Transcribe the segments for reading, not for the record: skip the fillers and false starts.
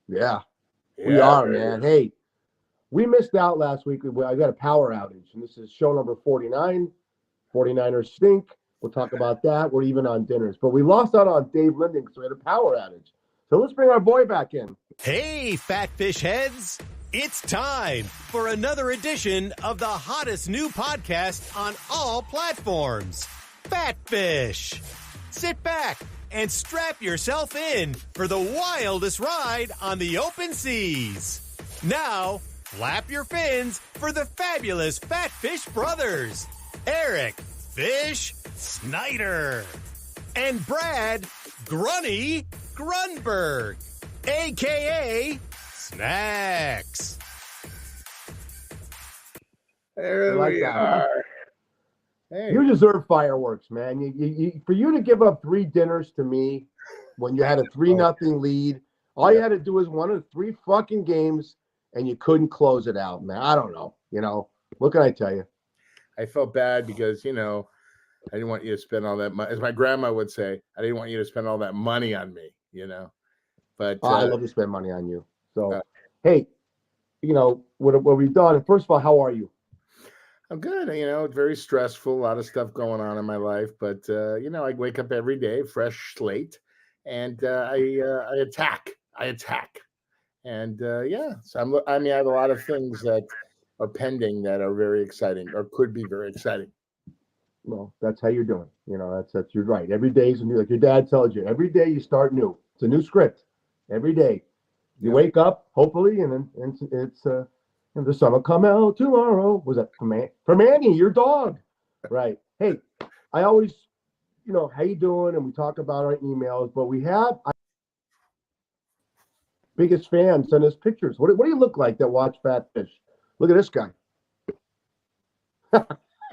Yeah, we Yeah, are, man. Hey, we missed out last week. I got a power outage, and this is show number 49. 49ers stink. We'll talk about that. We're even on dinners. But we lost out on Dave Linding, so we had a power outage. So let's bring our boy back in. Hey, Fatfish heads. It's time for another edition of the hottest new podcast on all platforms, Fatfish. Sit back and strap yourself in for the wildest ride on the open seas. Now, flap your fins for the fabulous Fatfish brothers, Eric Fish Snyder and Brad Grunny Grunberg, a.k.a. Snacks. there Like we that. are. Hey, You deserve fireworks, man. For you to give up 3 dinners to me when you had a 3-0 lead, all you had to do was one of 3 fucking games, and you couldn't close it out, man. I don't know. What can I tell you? I felt bad because, I didn't want you to spend all that money. As my grandma would say, I didn't want you to spend all that money on me, But I love to spend money on you. So, uh, hey, what we've done. And first of all, how are you? I'm good. It's very stressful, a lot of stuff going on in my life. But, I wake up every day, fresh slate, and I attack. And, so I have a lot of things that are pending that are very exciting or could be very exciting. Well, that's how you're doing. That's you're right. Every day is a new, like your dad tells you. Every day you start new. It's a new script. Every day you wake up, hopefully, and then it's the sun will come out tomorrow. Was that from Annie, your dog? Right. Hey, I always, how you doing? And we talk about our emails, but we have biggest fans send us pictures. What do you look like that watch Fatfish? Look at this guy.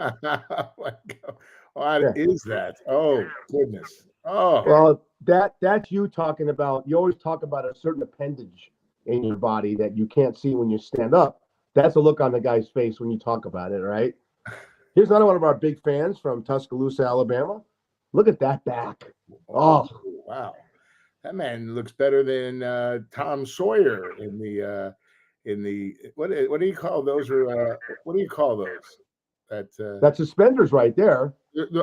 Oh my God. What is that? Oh goodness. Oh well, that's you talking about. You always talk about a certain appendage in your body that you can't see when you stand up. That's a look on the guy's face when you talk about it, right? Here's another one of our big fans from Tuscaloosa, Alabama. Look at that back. Oh wow, that man looks better than Tom Sawyer in the what do you call those? What do you call those? That's suspenders right there.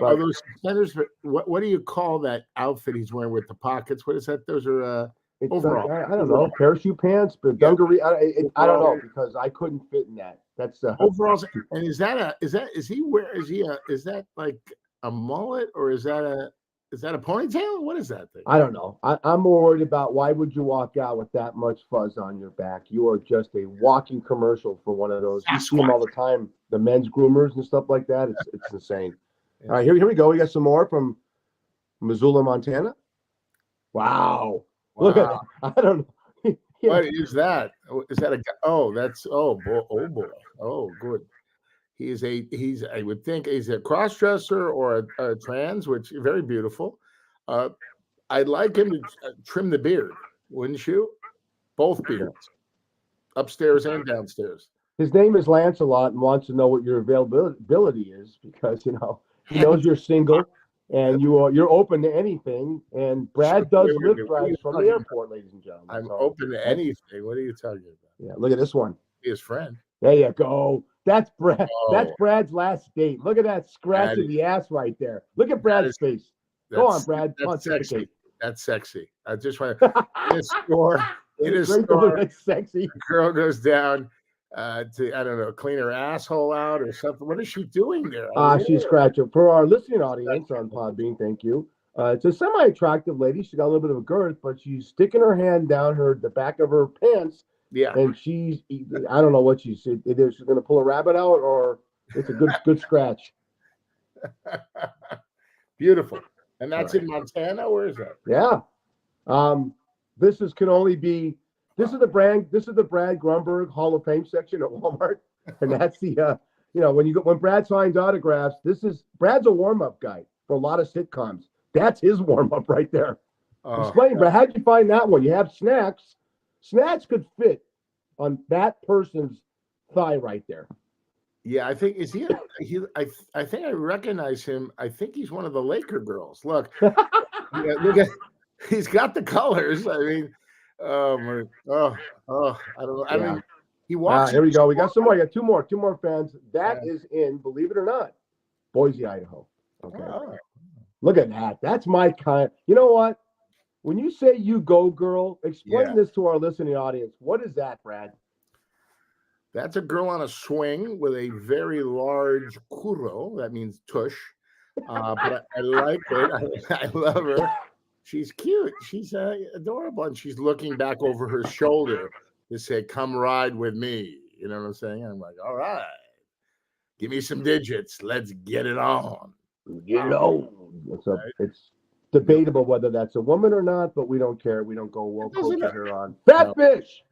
Are those suspenders? What do you call that outfit he's wearing with the pockets? What is that? Those are overall. I don't know, parachute pants, but dungaree. I don't know because I couldn't fit in that. That's overalls. And is that like a mullet or is that a ponytail? What is that thing? I don't know. I'm more worried about why would you walk out with that much fuzz on your back? You are just a walking commercial for one of those. You see them all the time, the men's groomers and stuff like that. It's insane. Yeah. All right, here we go. We got some more from Missoula, Montana. Wow. Look at that. I don't know. What is that? Is that a guy? Oh, that's boy. Oh, good. I would think he's a cross-dresser or a trans, which is very beautiful. I'd like him to trim the beard, wouldn't you? Both beards, upstairs and downstairs. His name is Lancelot and wants to know what your availability is because, he knows you're single and you're open to anything. And Brad does lift drives from the airport, ladies and gentlemen. I'm open to anything. What are you talking about? Yeah, look at this one. His friend. There you go. That's Brad. Oh. That's Brad's last date. Look at that scratch of the ass right there. Look at Brad's face. Go on, Brad. That's sexy. That's sexy. I just want to in a store. That's sexy. The girl goes down to I don't know, clean her asshole out or something. What is she doing there? She's scratching. For our listening audience on Podbean, thank you. It's a semi-attractive lady. She got a little bit of a girth, but she's sticking her hand down the back of her pants. Yeah, and I don't know what she's going to pull a rabbit out or it's a good scratch. Beautiful. And that's in Montana? Where is that? Yeah. This is the Brad Grunberg Hall of Fame section at Walmart. And that's the when Brad signs autographs, Brad's a warm-up guy for a lot of sitcoms. That's his warm-up right there. Explain, Brad, how'd you find that one? You have Snacks. Snacks could fit on that person's thigh right there. Yeah, I think I think I recognize him. I think he's one of the Laker girls. Look, look at he's got the colors. I mean, Oh my. I don't know. I don't Yeah. even, he walks. Here we go. We got some more. I got two more fans. That Yeah. is in, believe it or not, Boise, Idaho. Okay. Oh, Look at that. That's my kind. You know what? When you say you go, girl, explain Yeah. this to our listening audience. What is that, Brad? that's a girl on a swing with a very large kuro. That means tush. But I like it. I love her. She's cute. She's adorable, and she's looking back over her shoulder to say, "Come ride with me." You know what I'm saying? I'm like, "All right, give me some digits. Let's get it on." You know, Right? it's debatable whether that's a woman or not, but we don't care. We don't go well Doesn't culture it? here on No. Fat Fish.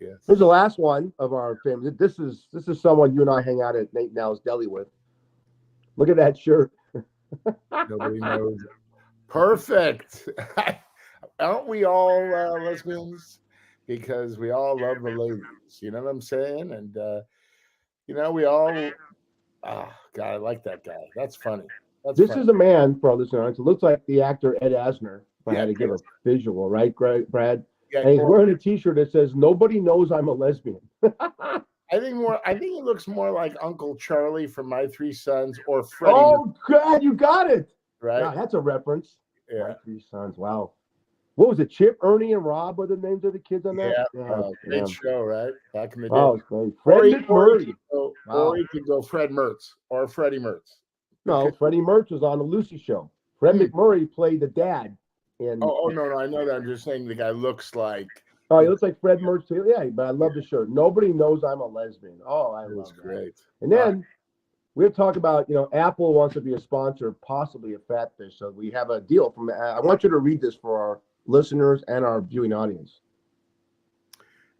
Yes. Here's the last one of our family. This is someone you and I hang out at Nate Now's Deli with. Look at that shirt. Nobody knows. Perfect. Aren't we all lesbians? Because we all love the ladies. You know what I'm saying? And we all. Ah, God, I like that guy. That's funny. That's This funny. is a man, for our listeners. It looks like the actor Ed Asner. If I Yeah, had to give a yes. visual, right, Brad? Yeah, And he's or- wearing a T-shirt that says "Nobody knows I'm a lesbian." I think he looks more like Uncle Charlie from My Three Sons or Freddie. Oh, God, you got it. Right? Wow, that's a reference. Yeah. My Three Sons. Wow. What was it? Chip, Ernie, and Rob were the names of the kids on that? Yeah. Great show, right? Back in the day. Oh, it's great. Fred McMurray. Or he could go Fred Mertz or Freddie Mertz. No, Freddie Mertz was on the Lucy Show. Fred McMurray played the dad. No, I know that. I'm just saying the guy looks like. Oh, he looks like Fred Mertz too. Yeah, but I love the shirt. Nobody knows I'm a lesbian. Oh, I love that. Great. And then we'll talk about, Apple wants to be a sponsor, possibly a Fat Fish. So we have a deal from. I want you to read this for our listeners and our viewing audience.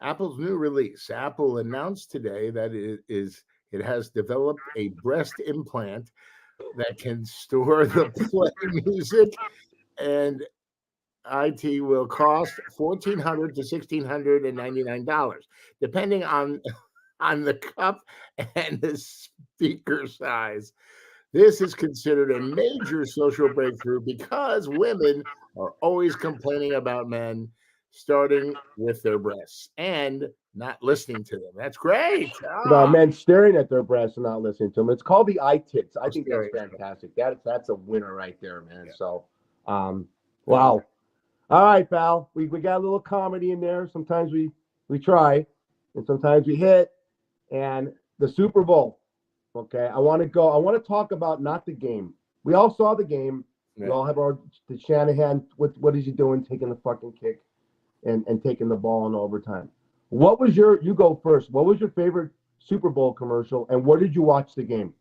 Apple's new release. Apple announced today that it has developed a breast implant that can store the play music, and IT will cost $1,400 to $1,699, depending on the cup and the speaker size. This is considered a major social breakthrough because women are always complaining about men, starting with their breasts and not listening to them. That's great. About men staring at their breasts and not listening to them. It's called the eye tits. I think that's Staring. fantastic. That's a winner right there, man. Yeah. So, wow. All right, pal. We got a little comedy in there. Sometimes we try, and sometimes we hit. And the Super Bowl. Okay, I want to talk about not the game. We all saw the game. Yeah. We all have the Shanahan. What is he doing? Taking the fucking kick, and taking the ball in overtime. What was you go first? What was your favorite Super Bowl commercial, and where did you watch the game?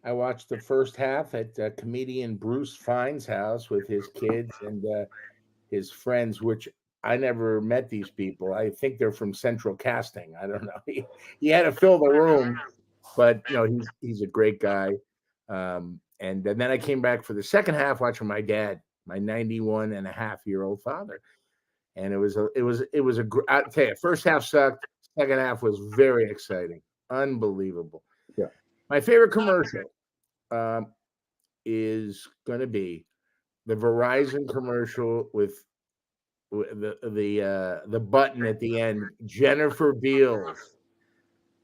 I watched the first half at comedian Bruce Fine's house with his kids and his friends, which I never met these people. I think they're from Central Casting. I don't know. He had to fill the room, but he's a great guy. And then I came back for the second half watching my dad, my 91-and-a-half-year-old father. And it was I'll tell you, first half sucked. Second half was very exciting. Unbelievable. Yeah. My favorite commercial is going to be the Verizon commercial with the button at the end, Jennifer Beals.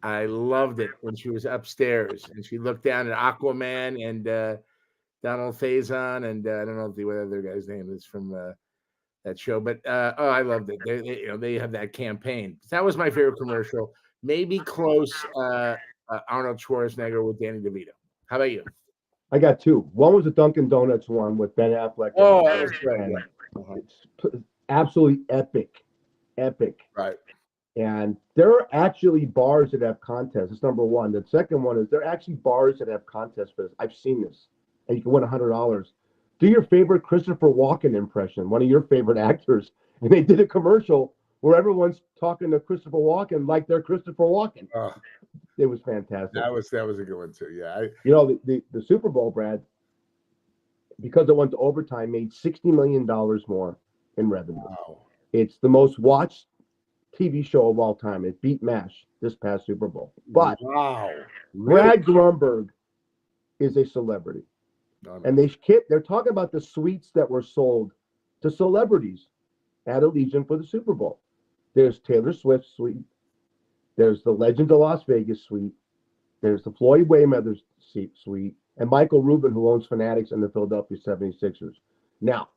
I loved it when she was upstairs and she looked down at Aquaman and Donald Faison and I don't know what other guy's name is from that show, but I loved it. They have that campaign. That was my favorite commercial. Maybe close Arnold Schwarzenegger with Danny DeVito. How about you? I got two. One was the Dunkin' Donuts one with Ben Affleck. Oh, that was great. Yeah. It's absolutely epic. Right. And there are actually bars that have contests. That's number one. The second one is there are actually bars that have contests for this. I've seen this. And you can win $100. Do your favorite Christopher Walken impression, one of your favorite actors. And they did a commercial where everyone's talking to Christopher Walken like they're Christopher Walken. Oh, it was fantastic. That was a good one too. Yeah. The Super Bowl, Brad, because it went to overtime, made $60 million more in revenue. Wow. It's the most watched TV show of all time. It beat MASH this past Super Bowl. But wow. Brad Grunberg is a celebrity. No. And they're talking about the suites that were sold to celebrities. at Allegiant for the Super Bowl. There's Taylor Swift suite. There's the Legend of Las Vegas suite. There's the Floyd Mayweather suite, and Michael Rubin, who owns Fanatics and the Philadelphia 76ers. Now,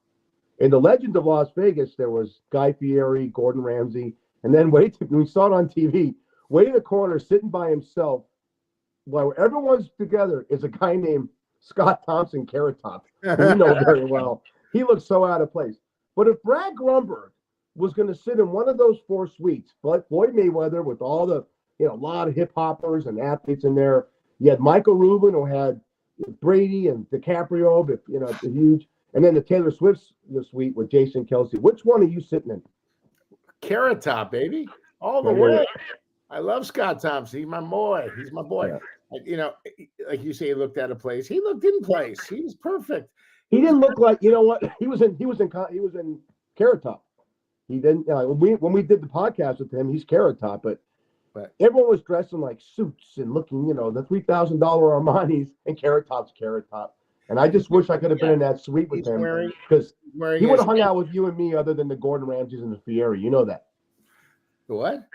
in the Legend of Las Vegas, there was Guy Fieri, Gordon Ramsay, and then we saw it on TV, way in the corner, sitting by himself, while everyone's together, is a guy named Scott Thompson, Carrot Top, who you know very well. He looks so out of place. But if Brad Grunberg was going to sit in one of those four suites, but Floyd Mayweather with all the, a lot of hip hoppers and athletes in there, you had Michael Rubin, who had Brady and DiCaprio, the huge, and then the Taylor Swift suite with Jason Kelsey. Which one are you sitting in? Carrot Top, baby, all the way. I love Scott Thompson. He's my boy. Yeah. Like you say, he looked out of place. He looked in place. He was perfect. He didn't look like, you know what? He was in Carrot Top. He didn't. When we did the podcast with him, he's Carrot Top, but everyone was dressed in like suits and looking, the $3,000 Armanis, and Carrot Top's Carrot Top. And I just wish I could have been in that suite with him, because he would have hung out with you and me, other than the Gordon Ramsays and the Fieri. You know that. What?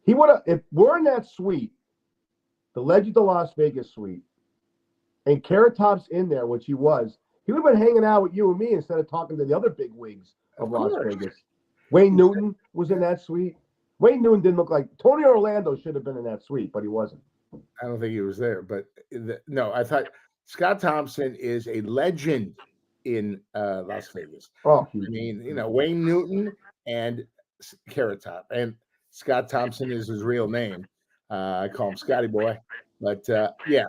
He would have, if we're in that suite, the Legend of Las Vegas suite, and Carrot Top's in there, which he was, he would have been hanging out with you and me instead of talking to the other big wigs of Las Vegas. Wayne Newton was in that suite. Wayne Newton didn't look like Tony Orlando should have been in that suite, but he wasn't. I don't think he was there. But no, I thought Scott Thompson is a legend in Las Vegas. Oh, I mean, Wayne Newton and Carrot Top, and Scott Thompson is his real name. I call him Scotty Boy. But yeah,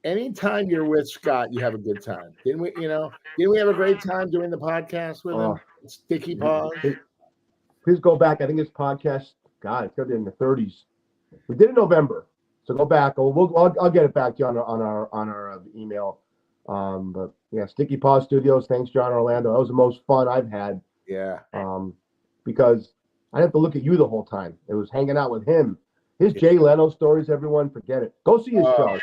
anytime you're with Scott, you have a good time. Didn't we have a great time doing the podcast with him? Sticky Paws. Please go back. I think this podcast, God, it's going to be in the 30s. We did it in November, so go back. I'll get it back to you on our email. But yeah, Sticky Paws Studios. Thanks, John Orlando. That was the most fun I've had. Yeah. Because I didn't have to look at you the whole time. It was hanging out with him. His Jay Leno stories, everyone, forget it. Go see his show.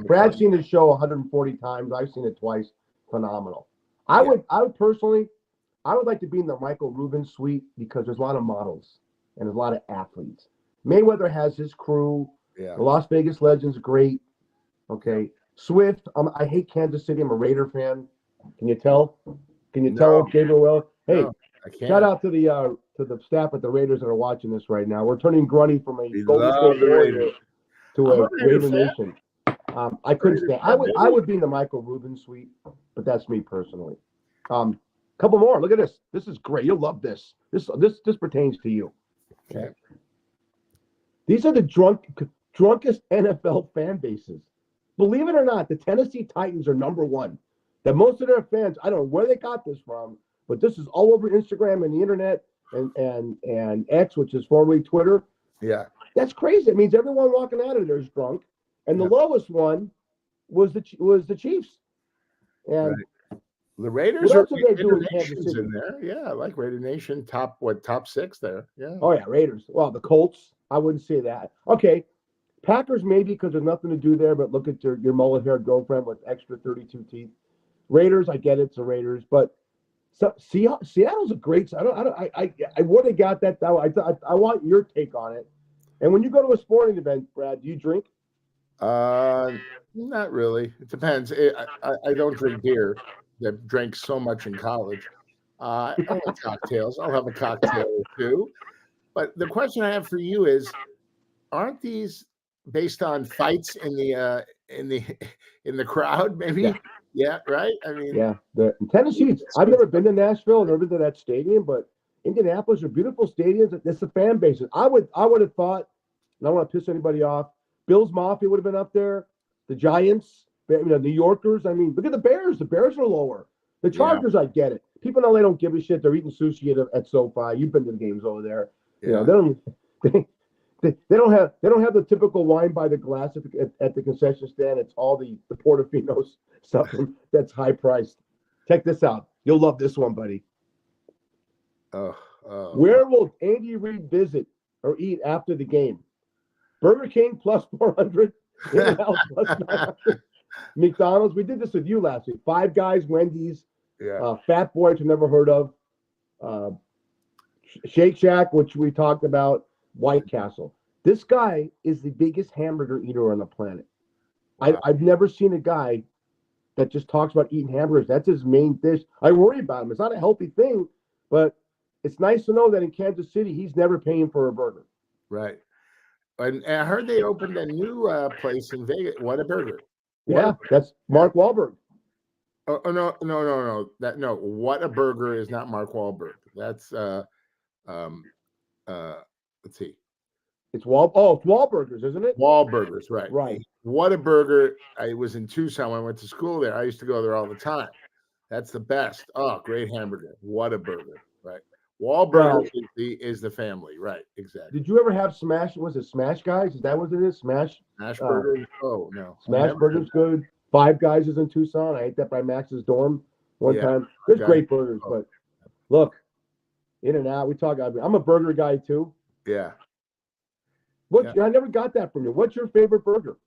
Brad's seen his show 140 times. I've seen it twice. Phenomenal. I would personally, I would like to be in the Michael Rubin suite, because there's a lot of models and there's a lot of athletes. Mayweather has his crew. Yeah. The Las Vegas Legends, great. Okay. Swift, I hate Kansas City. I'm a Raider fan. Can you tell? Gabriel Well? Hey, shout out to the staff at the Raiders that are watching this right now. We're turning Grunny from a Golden State Warrior to a Raider Nation. I couldn't stand. I would be in the Michael Rubin suite, but that's me personally. Couple more. Look at this. This is great. You'll love this. This pertains to you. Okay. These are the drunkest NFL fan bases. Believe it or not, the Tennessee Titans are number one. That most of their fans, I don't know where they got this from, but this is all over Instagram and the internet and X, which is formerly Twitter. Yeah. That's crazy. It means everyone walking out of there is drunk. And the lowest one was the Chiefs. And the Raiders are Raider Nation's in there. Yeah, I like Raider Nation. Top 6 there. Yeah. Oh yeah, Raiders. Well, the Colts, I wouldn't say that. Okay. Packers maybe, because there's nothing to do there, but look at your mullet-haired girlfriend with extra 32 teeth. Raiders, I get it, it's the Raiders, but Seattle's a great. I would have got that. I want your take on it. And when you go to a sporting event, Brad, do you drink? Not really. It depends. I don't drink beer. I drank so much in college. I like cocktails. I'll have a cocktail or two. But the question I have for you is, aren't these based on fights in the crowd? Maybe. Yeah, right. I mean, the Tennessee. I've never been to Nashville, never been to that stadium, but Indianapolis are beautiful stadiums. It's the fan bases. I would have thought, and I don't want to piss anybody off, Bills Mafia would have been up there. The Giants, New Yorkers. I mean, look at the Bears. The Bears are lower. The Chargers, I get it. People know they don't give a shit. They're eating sushi at SoFi. You've been to the games over there. Yeah. They don't have the typical wine by the glass at the concession stand. It's all the Portofino's stuff that's high priced. Check this out. You'll love this one, buddy. Where will Andy Reid visit or eat after the game? Burger King plus 400. In-N-Out plus 900. McDonald's. We did this with you last week. Five Guys, Wendy's, Fat Boy, which I've never heard of. uh, Shake Shack, which we talked about, White Castle. This guy is the biggest hamburger eater on the planet. Wow. I've never seen a guy that just talks about eating hamburgers. That's his main dish. I worry about him. It's not a healthy thing, but it's nice to know that in Kansas City, he's never paying for a burger. Right. And I heard they opened a new place in Vegas. What a burger! Yeah, that's Mark Wahlberg. Oh, no. No. What a burger is not Mark Wahlberg. That's um let's see. It's Wahlburgers, isn't it? Wahlburgers, right? Right. What a burger! I was in Tucson when I went to school there. I used to go there all the time. That's the best. Oh, great hamburger! What a burger! Right. Wahlburgers is the family, right? Exactly. Did you ever have Smash? Was it Smash Guys? Is that what it is? Smash Burgers. Oh no, Smash Burgers good. Five Guys is in Tucson. I ate that by Max's dorm one time. There's great burgers, but look, In-N-Out. We talk about. I'm a burger guy too. Yeah. I never got that from you. What's your favorite burger?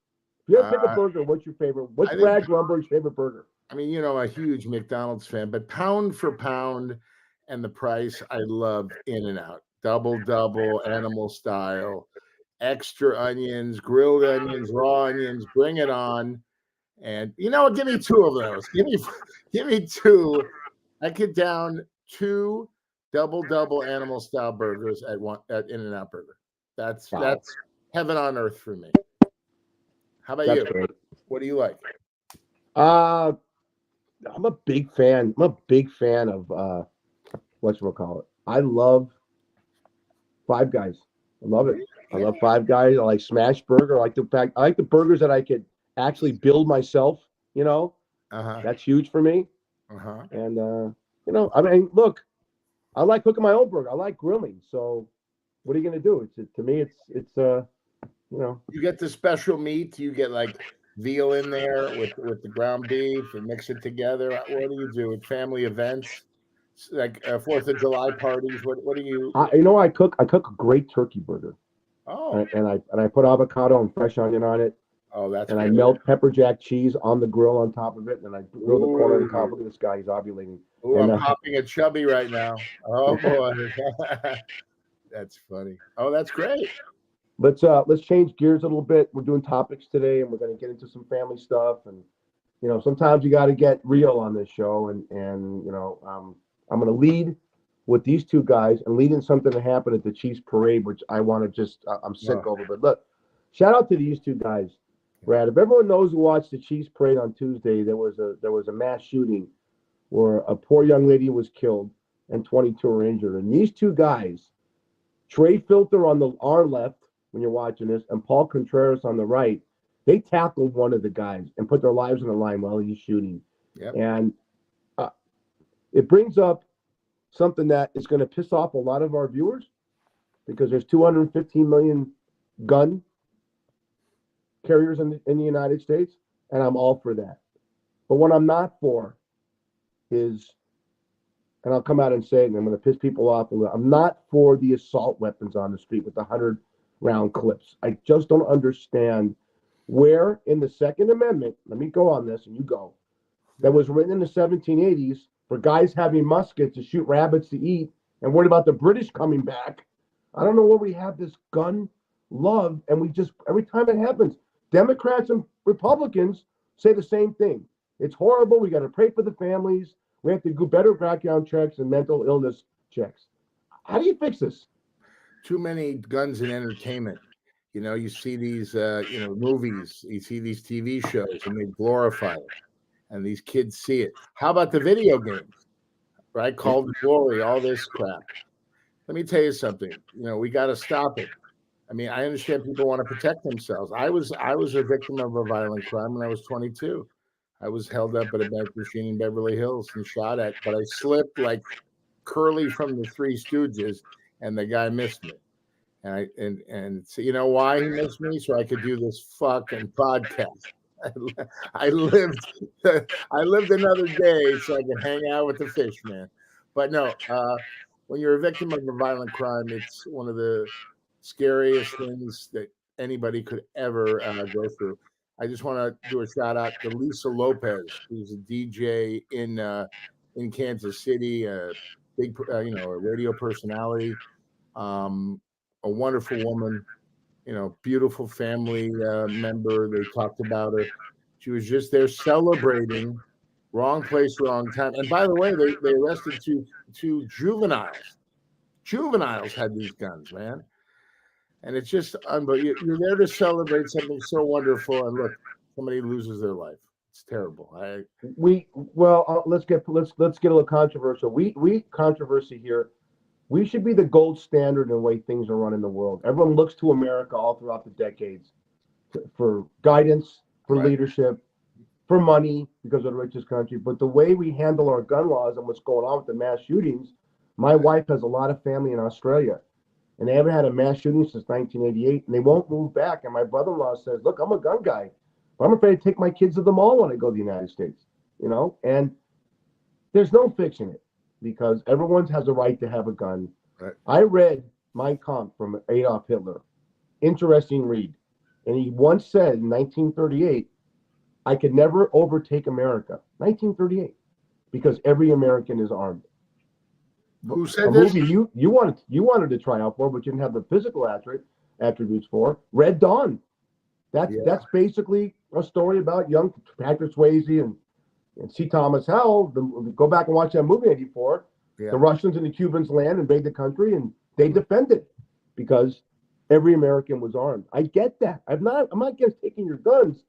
If you have to pick a burger, what's your favorite? What's Brad Grunberg's favorite burger? I mean, I'm a huge McDonald's fan, but pound for pound and the price, I love In-N-Out. Double, animal style, extra onions, grilled onions, raw onions, bring it on. And give me two of those. Give me two. I get down two double animal style burgers at In-N-Out Burger. That's heaven on earth for me. How about you? Great. What do you like? I'm a big fan. I'm a big fan of whatchamacallit. I love Five Guys. I love it. I love Five Guys. I like Smash Burger. I like the burgers that I could actually build myself. That's huge for me. And I mean, look, I like cooking my own burger. I like grilling. So, what are you gonna do? To me, it's You get the special meat. You get like veal in there with the ground beef and mix it together. What do you do at family events, like 4th of July parties? What do you? I cook a great turkey burger. Oh, and I put avocado and fresh onion on it. Oh, that's and great. I melt pepper jack cheese on the grill on top of it, and I grill the corner on top. Look at this guy; he's ovulating. Ooh, I'm popping a chubby right now. Oh boy, that's funny. Oh, that's great. Let's change gears a little bit. We're doing topics today, and we're going to get into some family stuff. And sometimes you got to get real on this show. And I'm going to lead with these two guys and lead in something that happened at the Chiefs parade, which I want to just I'm sick over. But look, shout out to these two guys. Brad, if everyone knows who watched the Chiefs parade on Tuesday, there was a mass shooting where a poor young lady was killed and 22 were injured. And these two guys, Trey Filter on our left when you're watching this, and Paul Contreras on the right, they tackled one of the guys and put their lives on the line while he's shooting. Yep. And it brings up something that is going to piss off a lot of our viewers because there's 215 million gun carriers in the United States, and I'm all for that. But what I'm not for is, and I'll come out and say it, and I'm going to piss people off a little, I'm not for the assault weapons on the street with the 100-round clips. I just don't understand where in the Second Amendment, let me go on this and you go, that was written in the 1780s for guys having muskets to shoot rabbits to eat, and what about the British coming back? I don't know where we have this gun love, and we just, every time it happens, Democrats and Republicans say the same thing. It's horrible. We got to pray for the families. We have to do better background checks and mental illness checks. How do you fix this? Too many guns in entertainment. You see these, movies, you see these TV shows, and they glorify it, and these kids see it. How about the video games, right? Call of Glory, all this crap. Let me tell you something. We got to stop it. I mean, I understand people want to protect themselves. I was a victim of a violent crime when I was 22. I was held up at a bank machine in Beverly Hills and shot at, but I slipped like Curly from the Three Stooges, and the guy missed me. And so you know why he missed me? So I could do this fucking podcast. I lived another day so I could hang out with the fish, man. But no, when you're a victim of a violent crime, it's one of the scariest things that anybody could ever go through. I just want to do a shout out to Lisa Lopez, who's a DJ in Kansas City, big, a radio personality, a wonderful woman, beautiful family member. They talked about her. She was just there celebrating. Wrong place, wrong time. And by the way, they arrested two juveniles. Juveniles had these guns, man. And it's just unbelievable. You're there to celebrate something so wonderful, and look, somebody loses their life. It's terrible. Let's get a little controversial. We controversy here. We should be the gold standard in the way things are run in the world. Everyone looks to America all throughout the decades for guidance, for leadership, for money, because of the richest country. But the way we handle our gun laws and what's going on with the mass shootings, my wife has a lot of family in Australia, and they haven't had a mass shooting since 1988, and they won't move back. And my brother-in-law says, look, I'm a gun guy, but I'm afraid to take my kids to the mall when I go to the United States, and there's no fixing it because everyone has a right to have a gun. Right. I read Mein Kampf from Adolf Hitler. Interesting read. And he once said in 1938, I could never overtake America. 1938, because every American is armed. Who said a this? movie you wanted to try out for, but you didn't have the physical attributes for. Red Dawn. That's basically a story about young Patrick Swayze and C. Thomas Howell. Go back and watch that movie in '84. Yeah. The Russians and the Cubans land, invade the country, and they defended because every American was armed. I get that. I'm not against taking your guns.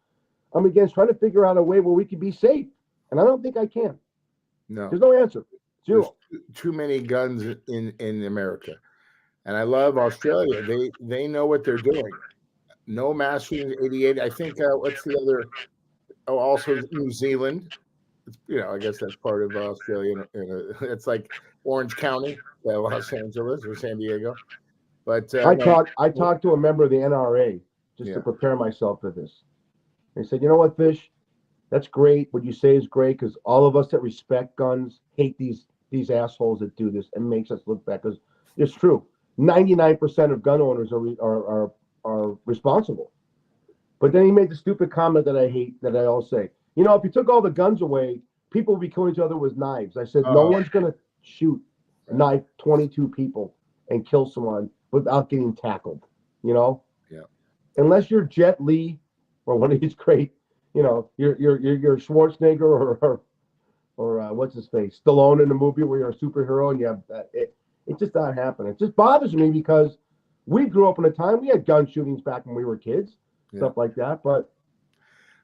I'm against trying to figure out a way where we can be safe, and I don't think I can. No, there's no answer. Zero. There's too many guns in America, and I love Australia. They know what they're doing. No mass shootings. 88. I think. What's the other? Oh, also New Zealand. I guess that's part of Australia. It's like Orange County, Los Angeles or San Diego. But I talked to a member of the NRA just to prepare myself for this. They said, you know what, Fish? That's great. What you say is great because all of us that respect guns hate these assholes that do this and makes us look bad. Because it's true. 99% of gun owners are responsible. But then he made the stupid comment that I hate, that I always say. If you took all the guns away, people would be killing each other with knives. I said, no one's going to shoot knife 22 people and kill someone without getting tackled. Yeah. Unless you're Jet Li or one of these great, you're Schwarzenegger or what's his face, Stallone in the movie where you're a superhero and you have it's just not happening. It just bothers me because we grew up in a time we had gun shootings back when we were kids, stuff like that, but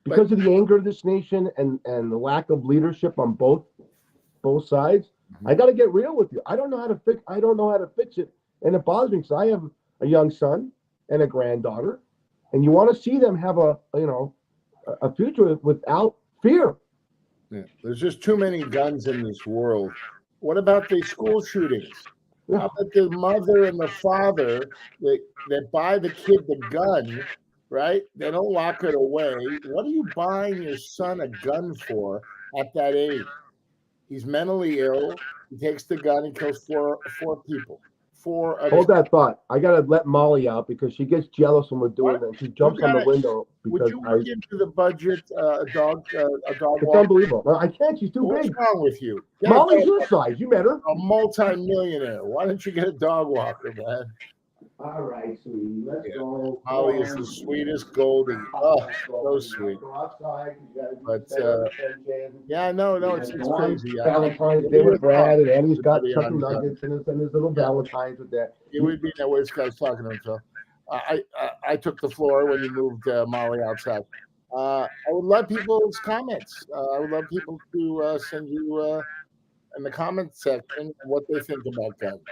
because of the anger of this nation and the lack of leadership on both sides, I got to get real with you. I don't know how to fix it, and it bothers me because I have a young son and a granddaughter, and you want to see them have a future without fear. Yeah, there's just too many guns in this world. What about the school shootings? How about the mother and the father that buy the kid the gun? Right? They don't lock it away. What are you buying your son a gun for at that age? He's mentally ill. He takes the gun and kills four people. Hold that thought. I got to let Molly out because she gets jealous when we're doing that. She jumps on the window. Would you look into the budget a dog It's walker? unbelievable. Well, I can't. She's too big. What's wrong with you? Molly's your size. You met her. A multi-millionaire. Why don't you get a dog walker, man? All right, sweetie. Let's go. Molly is the sweetest Goldie. Oh, so sweet. But no, it's crazy. Valentine's Day with Brad, and Annie's got chicken nuggets and his little Valentine's with that. It would be that way. This guy's talking to himself. I took the floor when you moved Molly outside. I would love people's comments. I would love people to send you in the comment section what they think about guns.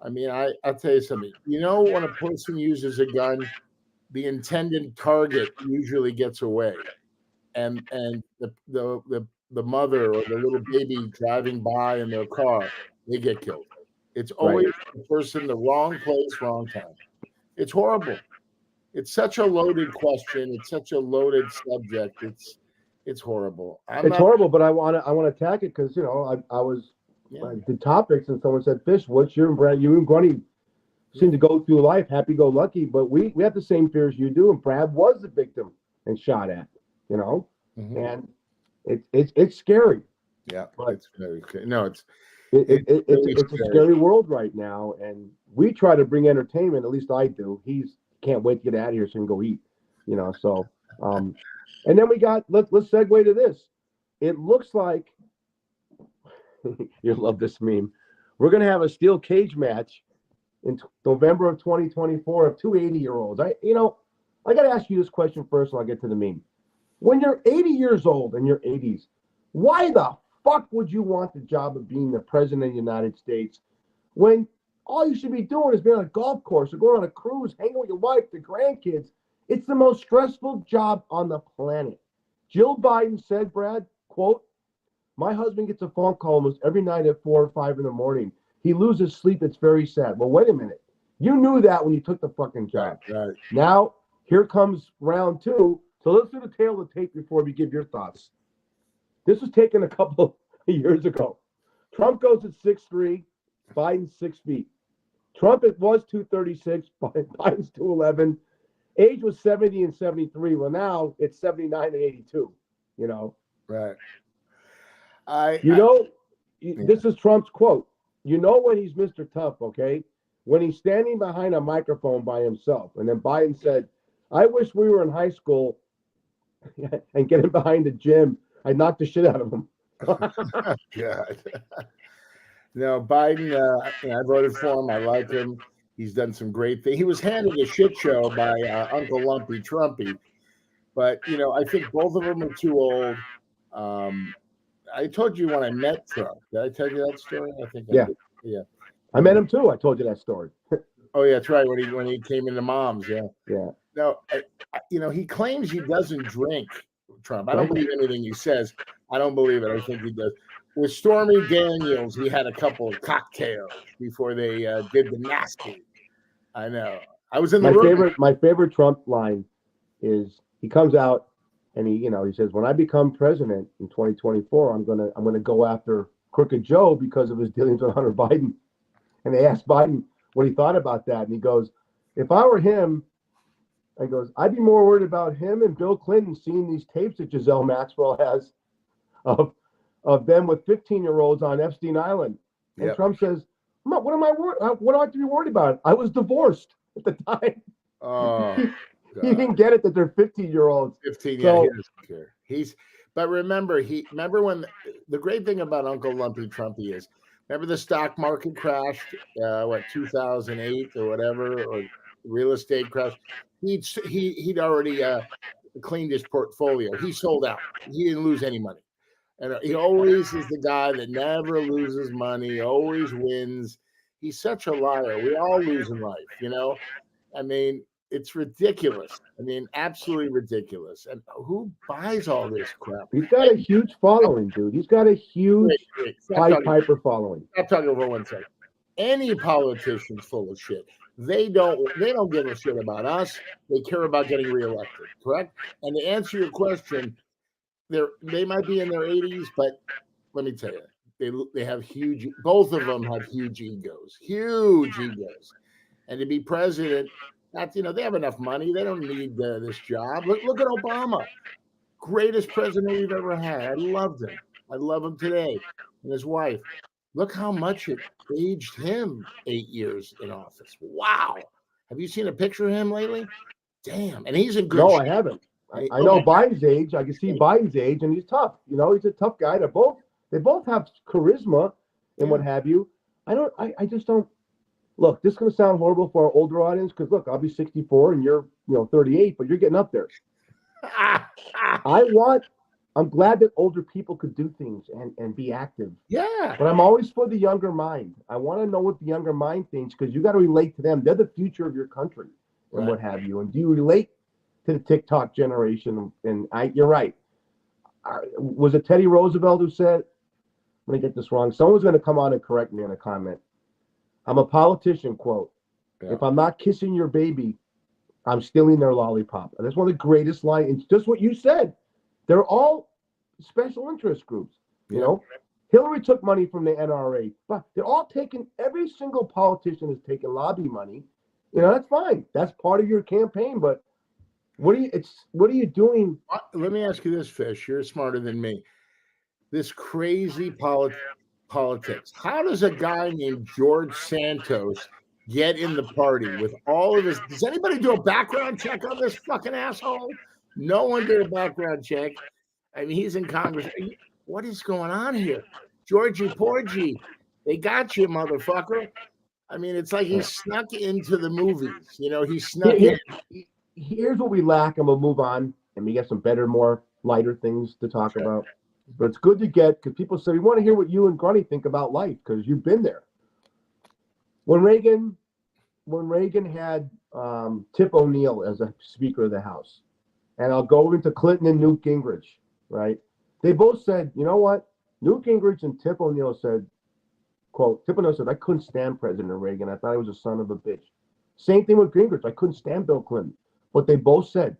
I mean, I'll tell you something. When a person uses a gun, the intended target usually gets away, and the mother or the little baby driving by in their car, they get killed. It's always the person, the wrong place, wrong time. It's horrible. It's such a loaded question. It's such a loaded subject. It's horrible. It's horrible, but I want to attack it because I was. The topics, and someone said, "Fish, what's your Brad? You and Grunny seem to go through life happy-go-lucky, but we have the same fears you do." And Brad was the victim and shot at, and it's scary. Yeah, but it's very no, It's a scary world right now, and we try to bring entertainment. At least I do. He's can't wait to get out of here so he can go eat. So and then we got let's segue to this. It looks like you'll love this meme. We're gonna have a steel cage match in November of 2024 of two 80-year-olds. I got to ask you this question first, and I'll get to the meme. When you're 80 years old in your 80s, why the fuck would you want the job of being the president of the United States when all you should be doing is being on a golf course or going on a cruise, hanging with your wife, the grandkids? It's the most stressful job on the planet. Jill Biden said, Brad, quote, "My husband gets a phone call almost every night at 4 or 5 in the morning. He loses sleep. It's very sad." Well, wait a minute. You knew that when you took the fucking job. Right. Now, here comes round two. So let's do the tail of the tape before we give your thoughts. This was taken a couple of years ago. Trump goes at 6'3", Biden's 6 feet. Trump, it was 236, Biden's 211. Age was 70 and 73. Well, now it's 79 and 82, Right. This is Trump's quote. When he's Mr. Tough, okay? When he's standing behind a microphone by himself. And then Biden said, "I wish we were in high school and getting behind the gym. I'd knock the shit out of him." God. No, Biden, I voted for him. I like him. He's done some great things. He was handed a shit show by Uncle Lumpy Trumpy. But, I think both of them are too old. I told you when I met Trump. Did I tell you that story? I think I did. Yeah. I met him too. I told you that story. Oh, yeah, that's right. When he came into Mom's, yeah. Yeah. No, he claims he doesn't drink, Trump. I don't believe anything he says. I don't believe it. I think he does. With Stormy Daniels, he had a couple of cocktails before they did the nasty. I know. I was in the room. My favorite Trump line is he comes out and he says, "When I become president in 2024, I'm gonna go after Crooked Joe because of his dealings with Hunter Biden." And they asked Biden what he thought about that, and he goes, "If I were him," he goes, "I'd be more worried about him and Bill Clinton seeing these tapes that Giselle Maxwell has of them with 15-year-olds on Epstein Island." And Yep. Trump says, "What am I worried? What do I have to be worried about? I was divorced at the time." Oh, he didn't get it that they're 15-year-olds. 15, yeah, he doesn't care. But remember when the great thing about Uncle Lumpy Trumpy is, remember the stock market crashed, 2008 or whatever, or real estate crash. He'd already cleaned his portfolio. He sold out. He didn't lose any money. And he always is the guy that never loses money, always wins. He's such a liar. We all lose in life, I mean, it's ridiculous. I mean, absolutely ridiculous. And who buys all this crap? He's got a huge following, dude. He's got a huge Piper following. Stop talking for 1 second. Any politician's full of shit. They don't give a shit about us. They care about getting reelected, correct? And to answer your question, they might be in their 80s, but let me tell you, they have both of them have huge egos. And to be president, they have enough money. They don't need this job. Look at Obama, greatest president we've ever had. I loved him. I love him today, and his wife. Look how much it aged him 8 years in office. Wow. Have you seen a picture of him lately? Damn. And he's in good shape. I haven't. I know Biden's age. I can see Biden's age, and he's tough. He's a tough guy. They both have charisma and what have you. I just don't. Look, this is going to sound horrible for our older audience because, look, I'll be 64 and you're 38, but you're getting up there. I'm glad that older people could do things and be active. Yeah. But I'm always for the younger mind. I want to know what the younger mind thinks because you got to relate to them. They're the future of your country and what have you. And do you relate to the TikTok generation? And you're right. Was it Teddy Roosevelt who said, let me get this wrong. Someone's going to come on and correct me in a comment. I'm a politician, quote. Yeah. If I'm not kissing your baby, I'm stealing their lollipop. And that's one of the greatest lines. It's just what you said. They're all special interest groups. Hillary took money from the NRA, but they're all taking, every single politician has taken lobby money. That's fine. That's part of your campaign. But what are you doing? Let me ask you this, Fish. You're smarter than me. This crazy politics. How does a guy named George Santos get in the party with all of his? Does anybody do a background check on this fucking asshole? No one did a background check. I mean, he's in Congress. What is going on here? Georgie Porgy, they got you, motherfucker. I mean, it's like he snuck into the movies. You know, he snuck in. Here's what we lack, and we'll move on, and we get some better, more lighter things to talk about. But it's good to get, because people say, we want to hear what you and Grunny think about life, because you've been there. When Reagan had Tip O'Neill as a Speaker of the House, and I'll go into Clinton and Newt Gingrich, right? They both said, you know what? Newt Gingrich and Tip O'Neill said, quote, Tip O'Neill said, I couldn't stand President Reagan. I thought he was a son of a bitch. Same thing with Gingrich. I couldn't stand Bill Clinton. But they both said,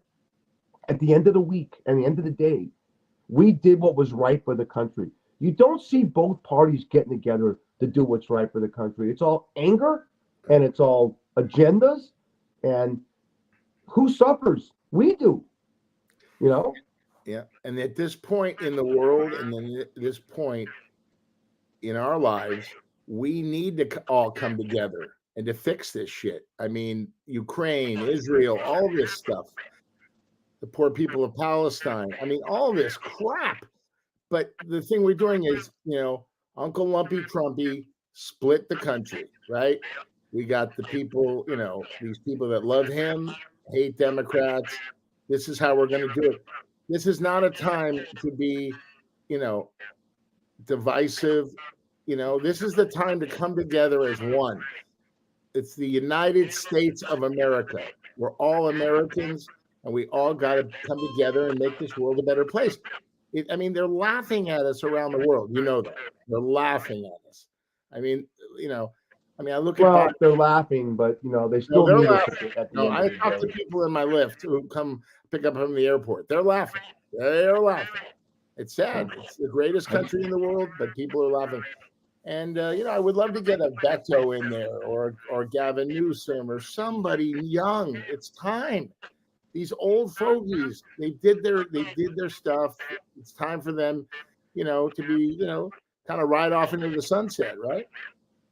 at the end of the week, and the end of the day, we did what was right for the country. You don't see both parties getting together to do what's right for the country. It's all anger, and it's all agendas, and who suffers? We do, you know? Yeah, and at this point in the world, and then at this point in our lives, we need to all come together and to fix this shit. I mean, Ukraine, Israel, all this stuff, the poor people of Palestine. I mean, all this crap. But the thing we're doing is, you know, Uncle Lumpy Trumpy split the country, right? We got the people, you know, these people that love him, hate Democrats. This is how we're going to do it. This is not a time to be, you know, divisive. You know, this is the time to come together as one. It's the United States of America. We're all Americans, and we all got to come together and make this world a better place. I mean, they're laughing at us around the world. You know that. They're laughing at us. I mean, you know, I look at well, they're laughing, but you know, they still need us at the end I talk to people in my lift who come pick up from the airport. They're laughing. They're laughing. It's sad. It's the greatest country in the world, but people are laughing. And you know, I would love to get a Beto in there, or Gavin Newsom, or somebody young. It's time. These old fogies, they did their stuff. It's time for them, you know, to be, you know, kind of ride off into the sunset, right?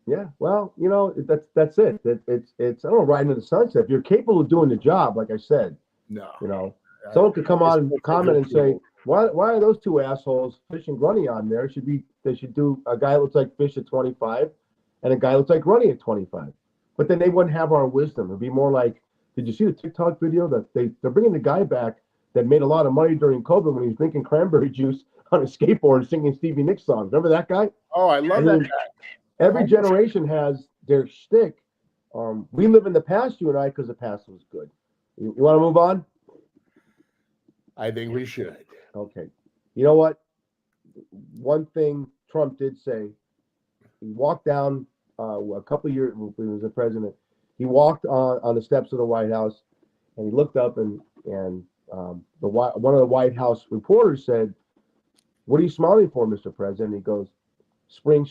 Yeah, well, you know, that's it. It's I don't know, riding into the sunset. If you're capable of doing the job, like I said, no, you know, someone could come on and comment and say, why are those two assholes, Fish and Grunny, on there? They should do a guy that looks like Fish at 25 and a guy that looks like Grunny at 25. But then they wouldn't have our wisdom. It'd be more like, did you see the TikTok video that they're bringing the guy back that made a lot of money during COVID when he was drinking cranberry juice on a skateboard and singing Stevie Nicks songs? Remember that guy? Oh, I love that guy. Every generation has their shtick. We live in the past, you and I, because the past was good. You want to move on? I think we should. Okay. You know what? One thing Trump did say, he walked down a couple of years when he was the president. He walked on the steps of the White House, and he looked up, and one of the White House reporters said, "What are you smiling for, Mr. President?" He goes, spring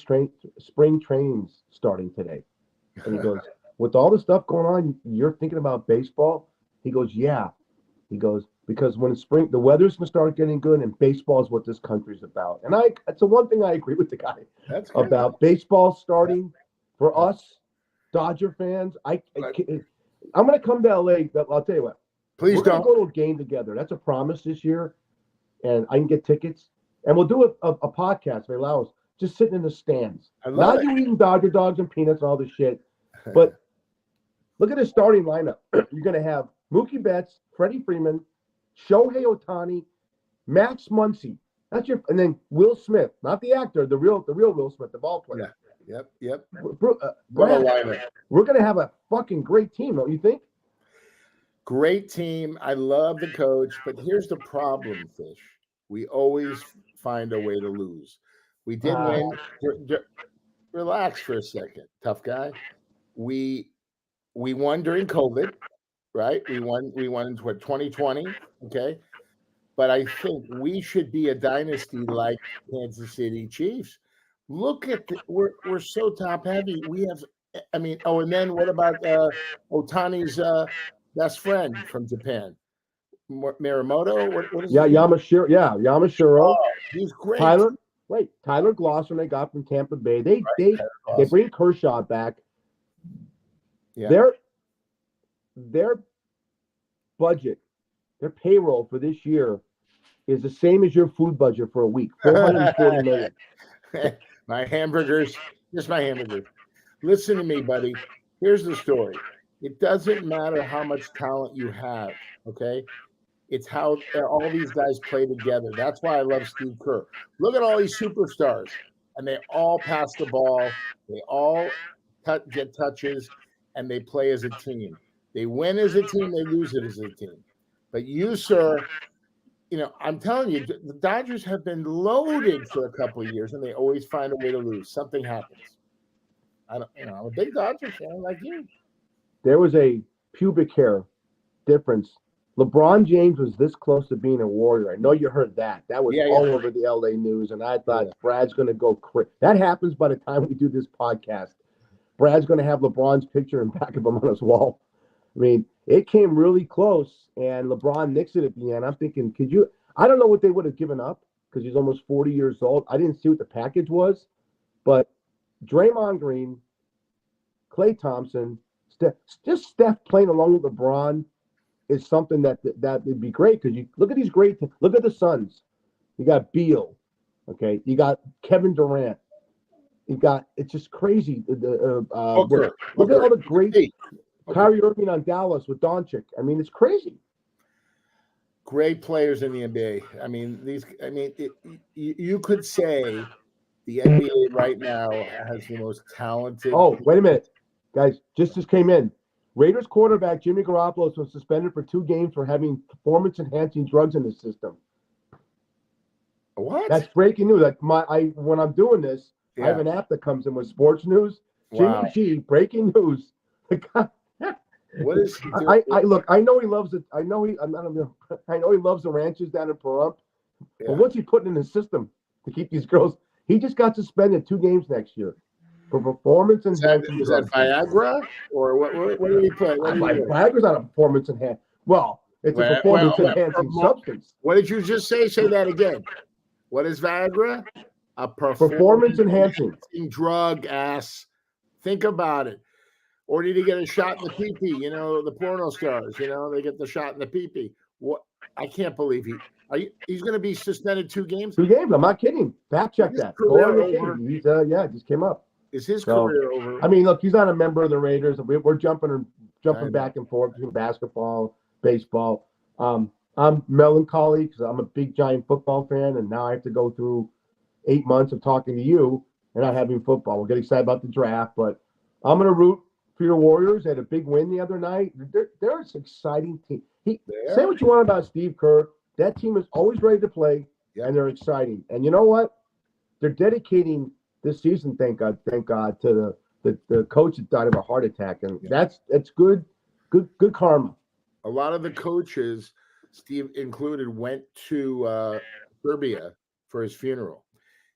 training's starting today. And he goes, with all the stuff going on, you're thinking about baseball? He goes, yeah. He goes, because when spring, the weather's going to start getting good, and baseball is what this country's about. And it's the one thing I agree with the guy about baseball starting for us, Dodger fans. I'm going to come to LA. I'll tell you what. Please don't. We're going to go to a game together. That's a promise this year. And I can get tickets. And we'll do a podcast if they allow us. Just sitting in the stands. Not you eating Dodger dogs and peanuts and all this shit. But look at the starting lineup. You're going to have Mookie Betts, Freddie Freeman, Shohei Ohtani, Max Muncy. And then Will Smith, not the actor, the real Will Smith, the ball player. Yeah. Yep. We're going to have a fucking great team, don't you think? Great team. I love the coach, but here's the problem, Fish. We always find a way to lose. We did win. Relax for a second, tough guy. We won during COVID, right? We won in 2020, okay? But I think we should be a dynasty like Kansas City Chiefs. Look at we're so top heavy. We have, and then what about Otani's best friend from Japan? Miyamoto? What is Yamashiro. Yeah, Yamashiro. Oh, he's great. Pilot. Wait, Tyler Glosser they got from Tampa Bay. They Awesome. bring Kershaw back. Yeah. Their budget, their payroll for this year is the same as your food budget for a week, $440 million. My hamburgers, just my hamburgers. Listen to me, buddy. Here's the story. It doesn't matter how much talent you have, okay? It's how all these guys play together. That's why I love Steve Kerr. Look at all these superstars, and they all pass the ball. They all get touches, and they play as a team. They win as a team. They lose it as a team. But you, sir, I'm telling you, the Dodgers have been loaded for a couple of years, and they always find a way to lose. Something happens. I'm a big Dodger fan like you. There was a pubic hair difference. LeBron James was this close to being a Warrior. I know you heard that. That was all over the LA news, and I thought Brad's going to go crazy. That happens by the time we do this podcast. Brad's going to have LeBron's picture in back of him on his wall. I mean, it came really close, and LeBron nixed it at the end. I'm thinking, I don't know what they would have given up because he's almost 40 years old. I didn't see what the package was, but Draymond Green, Klay Thompson, Steph playing along with LeBron is something that would be great because you look at these look at the Suns. You got Beal, okay. You got Kevin Durant. It's just crazy. Look at all the great Kyrie Irving on Dallas with Doncic. I mean, it's crazy. Great players in the NBA. I mean, you could say the NBA right now has the most talented. Oh, wait a minute, guys! Just came in. Raiders quarterback Jimmy Garoppolo was suspended for 2 games for having performance-enhancing drugs in his system. What? That's breaking news. When I'm doing this, I have an app that comes in with sports news. Wow. Jimmy G, breaking news. What is he doing? I know he loves it. I know he loves the ranches down in Pahrump. Yeah. But what's he putting in his system to keep these girls? He just got suspended 2 games next year for performance enhancing. Is that Viagra or what did he put? Viagra's not a performance enhancing. Well, it's a performance enhancing substance. What did you just say? Say that again. What is Viagra? A performance enhancing drug. Ass. Think about it. Or did he get a shot in the pee-pee? The porno stars. They get the shot in the pee-pee. What? I can't believe he's going to be suspended 2 games. 2 games. I'm not kidding. Fact check that. He's it just came up. Is his career over? I mean, look, he's not a member of the Raiders. We're jumping back and forth between basketball, baseball. I'm melancholy because I'm a big giant football fan, and now I have to go through 8 months of talking to you and not having football. We'll get excited about the draft, but I'm going to root for your Warriors. They had a big win the other night. They're an exciting team. Say what you want about Steve Kerr. That team is always ready to play, and they're exciting. And you know what? They're dedicating this season, thank God, to the coach that died of a heart attack, and that's good karma. A lot of the coaches, Steve included, went to Serbia for his funeral,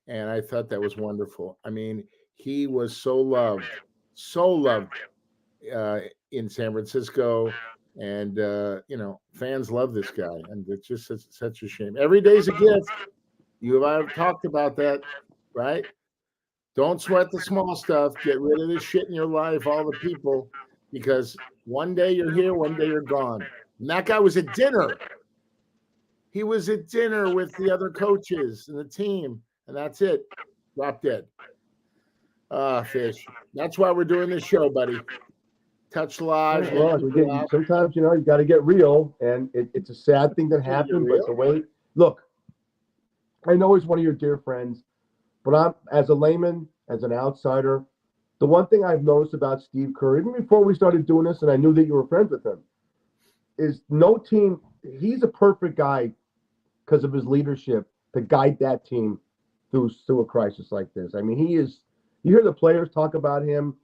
and I thought that was wonderful. I mean, he was so loved in San Francisco, and fans love this guy, and it's just such a shame. Every day's a gift. You and I have talked about that, right? Don't sweat the small stuff. Get rid of the shit in your life, all the people, because one day you're here, one day you're gone. And that guy was at dinner. He was at dinner with the other coaches and the team, and that's it. Drop dead. Fish. That's why we're doing this show, buddy. Touch live. Sometimes, you got to get real, and it's a sad thing that happened, but the way, look, I know he's one of your dear friends, but I'm, as a layman, as an outsider, the one thing I've noticed about Steve Kerr, even before we started doing this, and I knew that you were friends with him, is no team, he's a perfect guy because of his leadership to guide that team through a crisis like this. I mean, he is, you hear the players talk about him,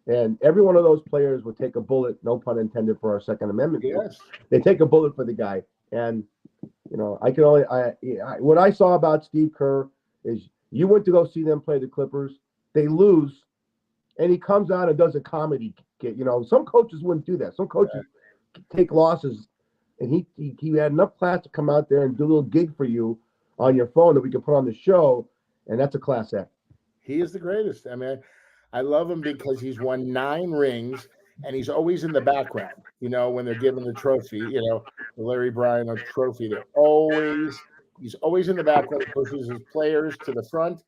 and every one of those players would take a bullet, no pun intended, for our Second Amendment. Yes. They take a bullet for the guy. And, I can only, what I saw about Steve Kerr is you went to go see them play the Clippers. They lose, and he comes out and does a comedy skit. Some coaches wouldn't do that. Some coaches take losses, and he had enough class to come out there and do a little gig for you on your phone that we could put on the show. and that's a class act. He is the greatest. I mean, I love him because he's won 9 rings, and he's always in the background. You know, when they're giving the trophy, you know, the Larry Bryan trophy, he's always in the background. He pushes his players to the front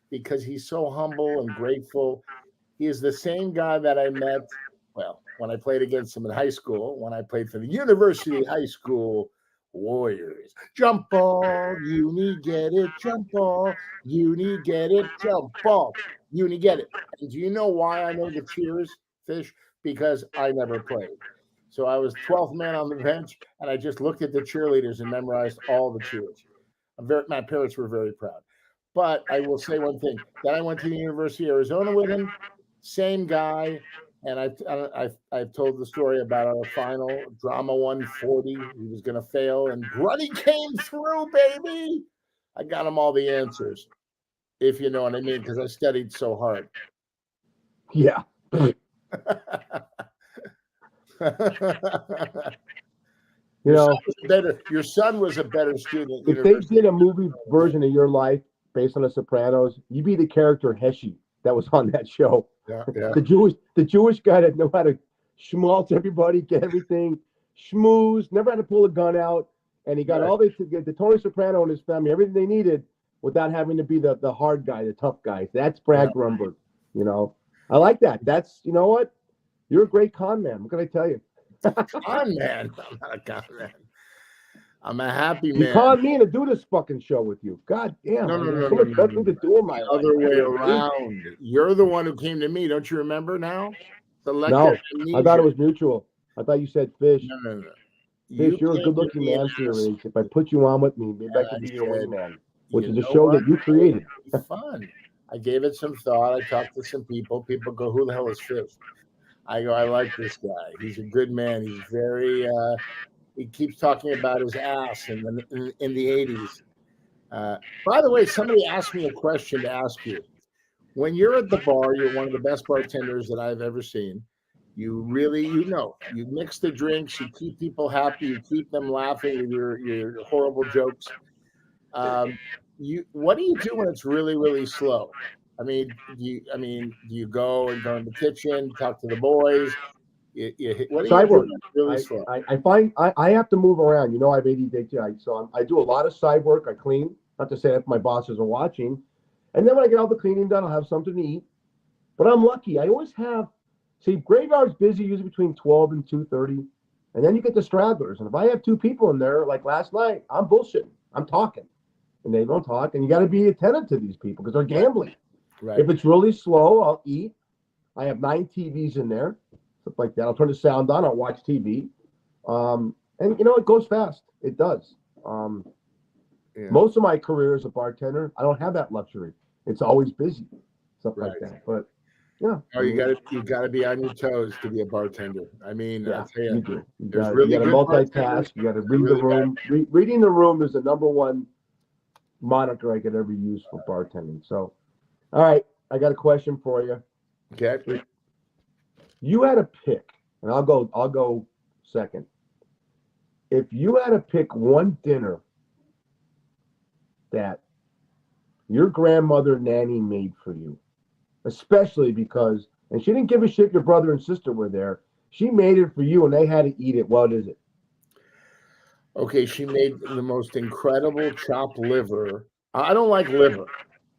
because he's so humble and grateful. He is the same guy that I met, well, when I played against him in high school, when I played for the University High School Warriors. Jump ball, uni get it, jump ball, uni get it, jump ball, uni get it. And do you know why I know the cheers, Fish? Because I never played. So I was 12th man on the bench, and I just looked at the cheerleaders and memorized all the cheers. My parents were very proud. But I will say one thing. Then I went to the University of Arizona with him, same guy. And I've told the story about our final drama 140. He was going to fail, and Grunny came through, baby. I got him all the answers, if you know what I mean, because I studied so hard. Yeah. You know, your son was a better student. If they did a movie version of your life based on The Sopranos, you'd be the character Heshy that was on that show. Yeah. The Jewish guy that knew how to schmaltz everybody, get everything, schmooze, never had to pull a gun out, and he got all the Tony Soprano and his family everything they needed without having to be the hard guy, the tough guy. That's Brad Grunberg. You know, I like that. That's, you know what? You're a great con man. What can I tell you? Con man. I'm not a con man. I'm a happy man. You called me to do this fucking show with you. God damn. No. Nothing to do in my life. Other way around. You're the one who came to me. Don't you remember now? No, I thought it was mutual. I thought you said Fish. No. Fish, you're a good-looking man for your age. If I put you on with me, maybe I could be your wingman, which is a show that you created. Fun. I gave it some thought. I talked to some people. People go, "Who the hell is Fish?" I go, "I like this guy. He's a good man. He's very." He keeps talking about his ass in the 80s. By the way, somebody asked me a question to ask you. When you're at the bar, you're one of the best bartenders that I've ever seen. You really, you mix the drinks, you keep people happy, you keep them laughing with your horrible jokes. What do you do when it's really, really slow? I mean, do you go and go in the kitchen, talk to the boys? What do you do when it's really slow? I find I have to move around. You know, I have ADHD, so I do a lot of side work. I clean. Not to say that my bosses are watching. And then when I get all the cleaning done, I'll have something to eat. But I'm lucky. I always have. See, graveyard's busy usually between 12 and 2:30, and then you get the stragglers. And if I have 2 people in there, like last night, I'm bullshitting. I'm talking, and they don't talk. And you got to be attentive to these people because they're gambling. Right. If it's really slow, I'll eat. I have 9 TVs in there, stuff like that. I'll turn the sound on. I'll watch TV, and it goes fast. It does. Most of my career as a bartender, I don't have that luxury. It's always busy, stuff like that. But yeah, you got to be on your toes to be a bartender. I mean, yeah, I'll tell you do. You there's got really to multitask. You got to read the room. Reading the room is the number one moniker I could ever use for bartending. So, all right, I got a question for you. Okay. You had to pick, and I'll go second. If you had to pick one dinner that your grandmother Nanny made for you, especially because, and she didn't give a shit your brother and sister were there. She made it for you and they had to eat it. What is it? Okay, she made the most incredible chopped liver. I don't like liver,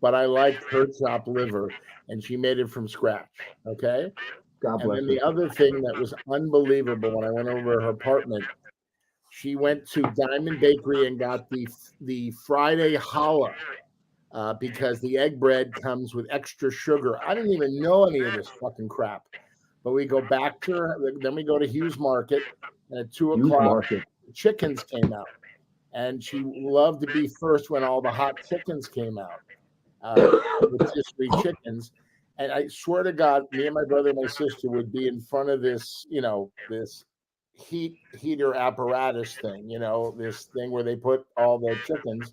but I liked her chopped liver, and she made it from scratch. Okay? God bless And then her. the other thing that was unbelievable when I went over to her apartment, she went to Diamond Bakery and got the Friday challah because the egg bread comes with extra sugar. I didn't even know any of this fucking crap. But we go back to her, then we go to Hughes Market, and at 2 o'clock, chickens came out. And she loved to be first when all the hot chickens came out, rotisserie chickens. And I swear to God, me and my brother and my sister would be in front of this, this heater apparatus thing, this thing where they put all the chickens.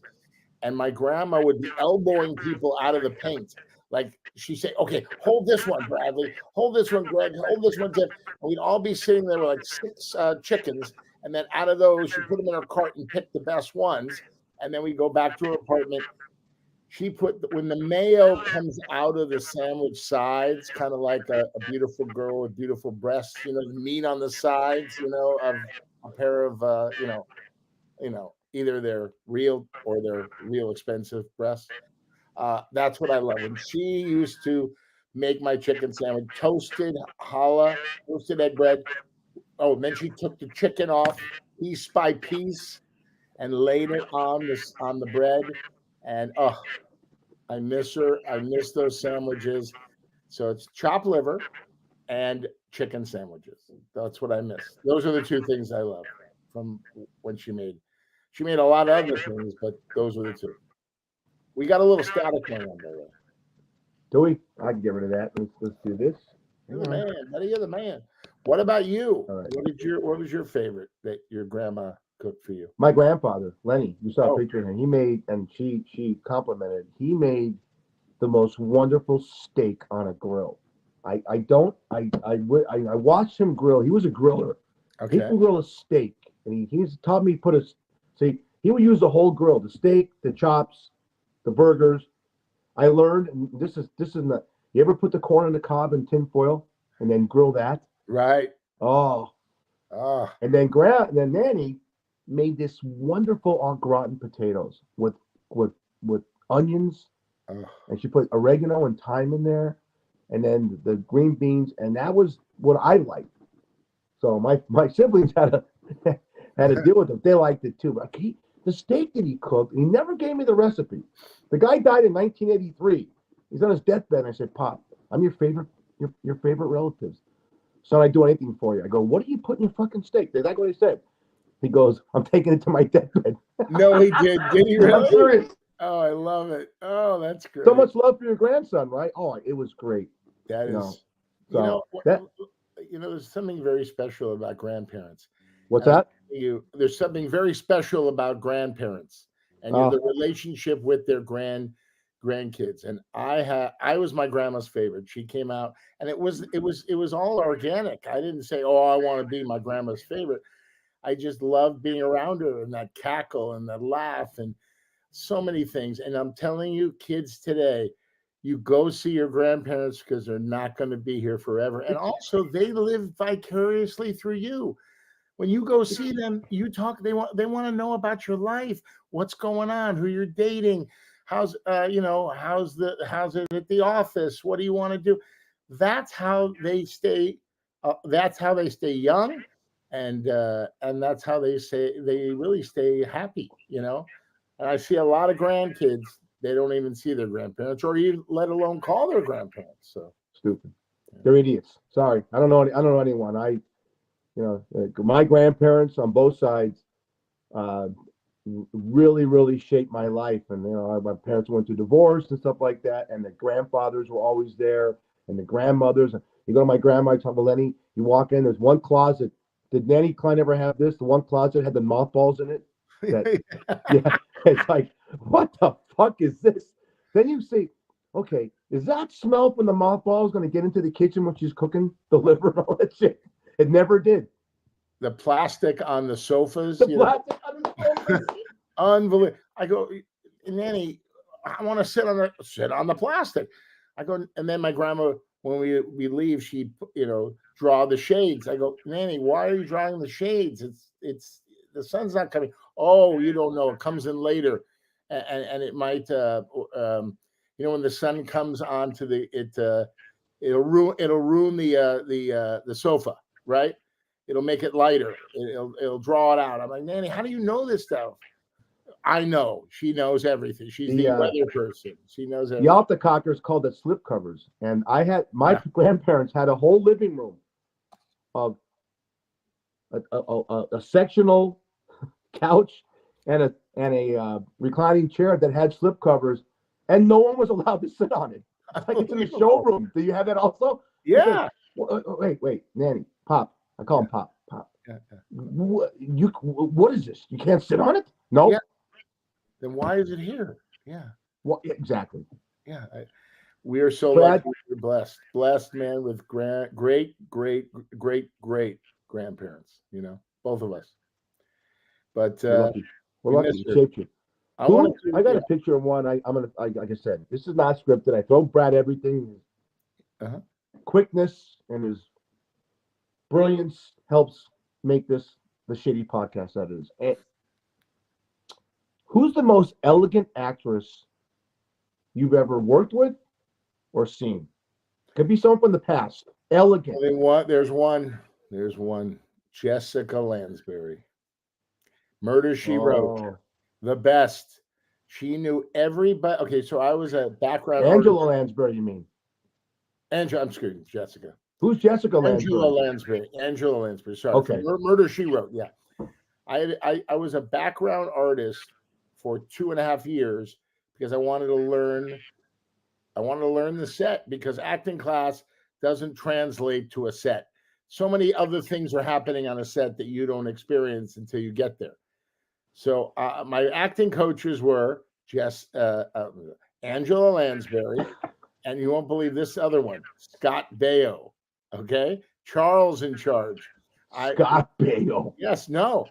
And my grandma would be elbowing people out of the paint. Like she'd say, "Okay, hold this one, Bradley. Hold this one, Greg. Hold this one, Tim." And we'd all be sitting there with like 6 chickens. And then out of those, she put them in her cart and picked the best ones. And then we go back to her apartment. she put when the mayo comes out of the sandwich sides, kind of like a beautiful girl with beautiful breasts, the meat on the sides, of a pair of either they're real or they're real expensive breasts. That's what I love. When she used to make my chicken sandwich, toasted challah, toasted egg bread. Oh, and then she took the chicken off piece by piece and laid it on the bread. And I miss her. I miss those sandwiches. So it's chopped liver and chicken sandwiches. That's what I miss. Those are the two things I love from when she made. She made a lot of other things, but those were the two. We got a little static going on there. Do we? I can get rid of that. Let's do this. You're the man, buddy. You're the man. What about you? All right. What was your favorite that your grandma cooked for you? My grandfather, Lenny, you saw Oh. a picture of him. He made, and she complimented. He made the most wonderful steak on a grill. I watched him grill. He was a griller. He Okay. can grill a steak, and he's taught me he would use the whole grill, the steak, the chops, the burgers. I learned, and this is not. You ever put the corn on the cob in tin foil and then grill that? Right. Oh, and then Nanny made this wonderful au gratin potatoes with onions, and she put oregano and thyme in there, and then the green beans, and that was what I liked. So my siblings had to deal with it. They liked it too. But the steak that he cooked, he never gave me the recipe. The guy died in 1983. He's on his deathbed. And I said, Pop, I'm your favorite relatives. Son, I'd do anything for you. I go, what do you put in your fucking steak? That's what he said. He goes, I'm taking it to my deathbed. No, he did. Did he really? I'm serious. Oh, I love it. Oh, that's great. So much love for your grandson, right? Oh, it was great. That is. There's something very special about grandparents. What's that? There's something very special about grandparents and the relationship with their grandkids. And I was my grandma's favorite. She came out, and it was all organic. I didn't say, oh, I want to be my grandma's favorite. I just loved being around her and that cackle and that laugh and so many things. And I'm telling you, kids today, you go see your grandparents because they're not going to be here forever. And also they live vicariously through you. When you go see them, you talk, they want to know about your life, what's going on, who you're dating, how's it at the office, what do you want to do? That's how they stay young, and that's how they really stay happy, And I see a lot of grandkids, they don't even see their grandparents or even let alone call their grandparents. So stupid. They're idiots. Sorry. I don't know anyone. My grandparents on both sides really, really shaped my life. And, my parents went through divorce and stuff like that. And the grandfathers were always there, and the grandmothers. You go to my grandma, I talk to Lenny, you walk in, there's one closet. Did Nanny Klein ever have this? The one closet had the mothballs in it. Yeah, it's like, what the fuck is this? Then you say, okay, is that smell from the mothballs going to get into the kitchen when she's cooking the liver and all that shit? It never did. The plastic on the sofas. Plastic on the sofas. Unbelievable. I go, Nanny, I want to sit on the plastic. I go, and then my grandma, when we leave, she draw the shades. I go, Nanny, why are you drawing the shades? It's the sun's not coming. Oh, you don't know. It comes in later, and it might when the sun comes onto it'll ruin the sofa, right? It'll make it lighter. It'll draw it out. I'm like, Nanny, how do you know this stuff? I know. She knows everything. She's the weather person. She knows everything. The Altacockers called it slip covers. And my grandparents had a whole living room of a sectional couch and a reclining chair that had slip covers, and no one was allowed to sit on it. Like it's in the showroom. Do you have that also? Yeah. Wait, Nanny, Pop. I call him Pop. Yeah. What is this? You can't sit on it? No. Yeah. Then why is it here? Yeah. Well, exactly. Yeah. We are so lucky. We're blessed, man, with great grandparents. Both of us. But we're lucky. We shaped you. I want I got a picture of one. I'm gonna, like I said, this is not scripted. I throw Brad everything. Uh-huh. Quickness and his brilliance helps make this the shitty podcast that is. And who's the most elegant actress you've ever worked with or seen? Could be someone from the past. Elegant. There's one. There's one. Jessica Lansbury. Murder, She Wrote. Oh, The best. She knew everybody. Okay, so I was a background Angela artist. Lansbury, you mean? Angela, I'm screwed. Jessica. Who's Jessica Angela Lansbury? Lansbury. Angela Lansbury. Sorry. Okay. Murder, She Wrote. Yeah. I was a background artist for 2.5 years because I wanted to learn. I wanted to learn the set because acting class doesn't translate to a set. So many other things are happening on a set that you don't experience until you get there. So my acting coaches were Angela Lansbury, and you won't believe this other one, Scott Baio. Okay, Charles in charge. Scott Baio. Yes, no.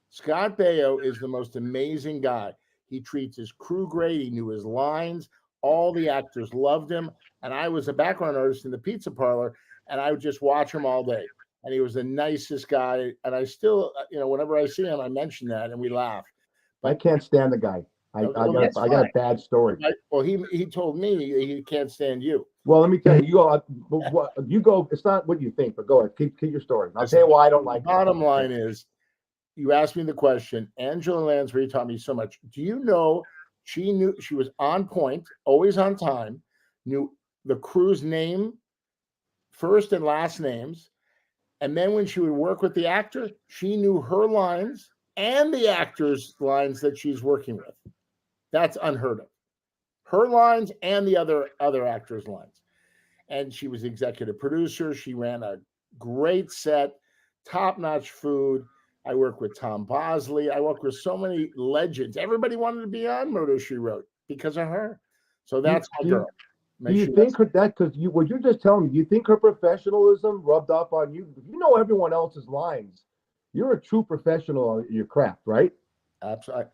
Scott Baio is the most amazing guy. He treats his crew great. He knew his lines. All the actors loved him. And I was a background artist in the pizza parlor, and I would just watch him all day. And he was the nicest guy. And I still, whenever I see him, I mention that and we laugh. I can't stand the guy. I got a bad story. Well, he told me he can't stand you. Well, let me tell you, you go. It's not what you think, but go ahead. Keep your story. I'll tell you why I don't like. Bottom line is, you asked me the question. Angela Lansbury taught me so much. Do you know she was on point, always on time, knew the crew's name, first and last names, and then when she would work with the actor, she knew her lines and the actor's lines that she's working with. That's unheard of. Her lines and the other actors' lines. And she was executive producer. She ran a great set, top-notch food. I worked with Tom Bosley. I worked with so many legends. Everybody wanted to be on Murder, She Wrote because of her. So that's my girl. Do you think that because what you're just telling me, do you think her professionalism rubbed off on you? You know everyone else's lines. You're a true professional at your craft, right? Absolutely.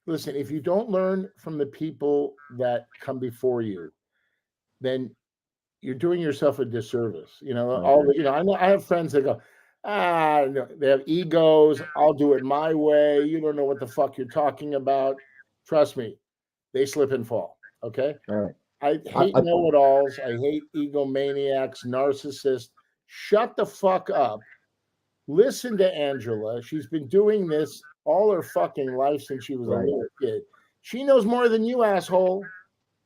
Listen, if you don't learn from the people that come before you, then you're doing yourself a disservice. I have friends that go, no, they have egos. I'll do it my way. You don't know what the fuck you're talking about. Trust me, they slip and fall. Okay. All right. I hate know-it-alls. I hate egomaniacs, narcissists. Shut the fuck up. Listen to Angela. She's been doing this all her fucking life since she was a little kid. She knows more than you, asshole.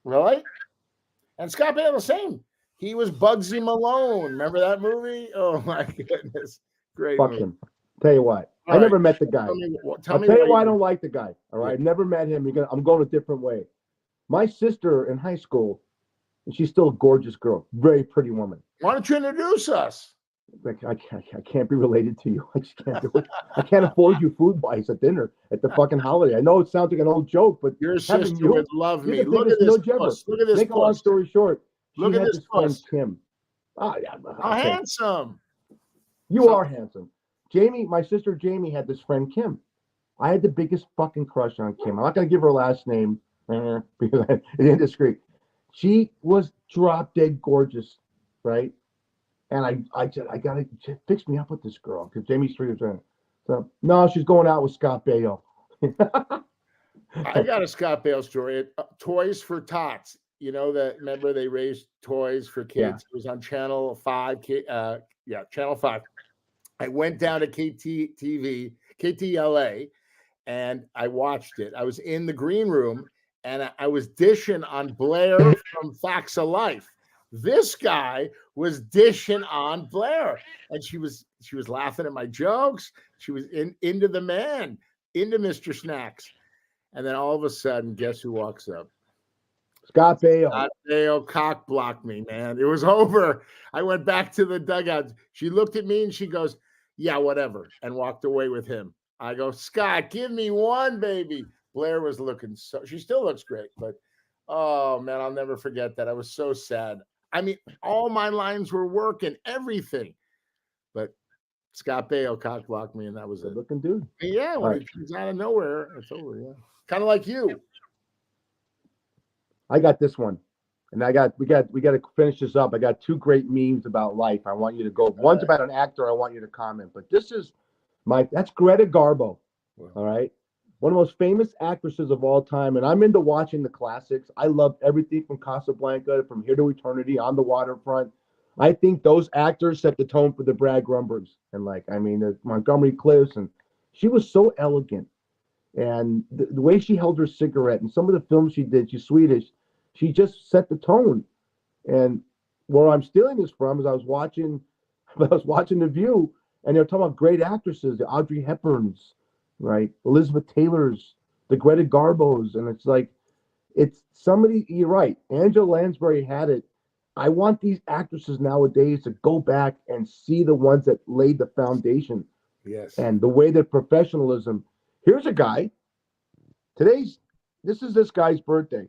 Right? And Scott Baio the same. He was Bugsy Malone. Remember that movie? Oh my goodness. Great Fuck movie. him. Tell you what. I never met the guy. Tell me why I don't like the guy. All right. I've never met him. I'm going a different way. My sister in high school, and she's still a gorgeous girl, very pretty woman. Why don't you introduce us? I can't be related to you. I just can't do it. I can't afford you food buys at dinner at the fucking holiday. I know it sounds like an old joke, but your sister would love me. Look at this puss. Look at this. Make a long story short, look at this puss. Kim. How handsome. You are handsome. Jamie, my sister Jamie had this friend Kim. I had the biggest fucking crush on Kim. I'm not gonna give her last name because it's indiscreet. She was drop dead gorgeous, right? And I said, I gotta fix me up with this girl because Jamie's 3 years old. So no, she's going out with Scott Baio. I got a Scott Baio story. Toys for Tots. You know that? Remember they raised toys for kids. Yeah. It was on Channel 5. Channel 5. I went down to KTLA, and I watched it. I was in the green room, and I was dishing on Blair from Facts of Life. This guy was dishing on Blair, and she was laughing at my jokes. She was into the man, into Mr. Snacks, and then all of a sudden, guess who walks up? Scott Baio. Scott Baio cock blocked me, man. It was over. I went back to the dugout. She looked at me and she goes, "Yeah, whatever," and walked away with him. I go, "Scott, give me one, baby." Blair was looking she still looks great, but oh man, I'll never forget that. I was so sad. I mean, all my lines were working, everything. But Scott Baio cock-blocked me, and that was Good it. looking dude. Yeah, when Right. it comes out of nowhere, it's over. Yeah, kind of like you. I got this one. And we got to finish this up. I got two great memes about life. I want you to go. One's about an actor. I want you to comment. But this is that's Greta Garbo. Wow. All right. One of the most famous actresses of all time. And I'm into watching the classics. I love everything from Casablanca, from Here to Eternity, On the Waterfront. I think those actors set the tone for the Brad Grunbergs. And the Montgomery Cliffs. And she was so elegant. And the way she held her cigarette and some of the films she did, she's Swedish, she just set the tone. And where I'm stealing this from is I was watching The View, and they're talking about great actresses, the Audrey Hepburns, right? Elizabeth Taylors, the Greta Garbos, and it's somebody. You're right. Angela Lansbury had it. I want these actresses nowadays to go back and see the ones that laid the foundation. Yes. And the way that professionalism. Here's a guy. This is this guy's birthday.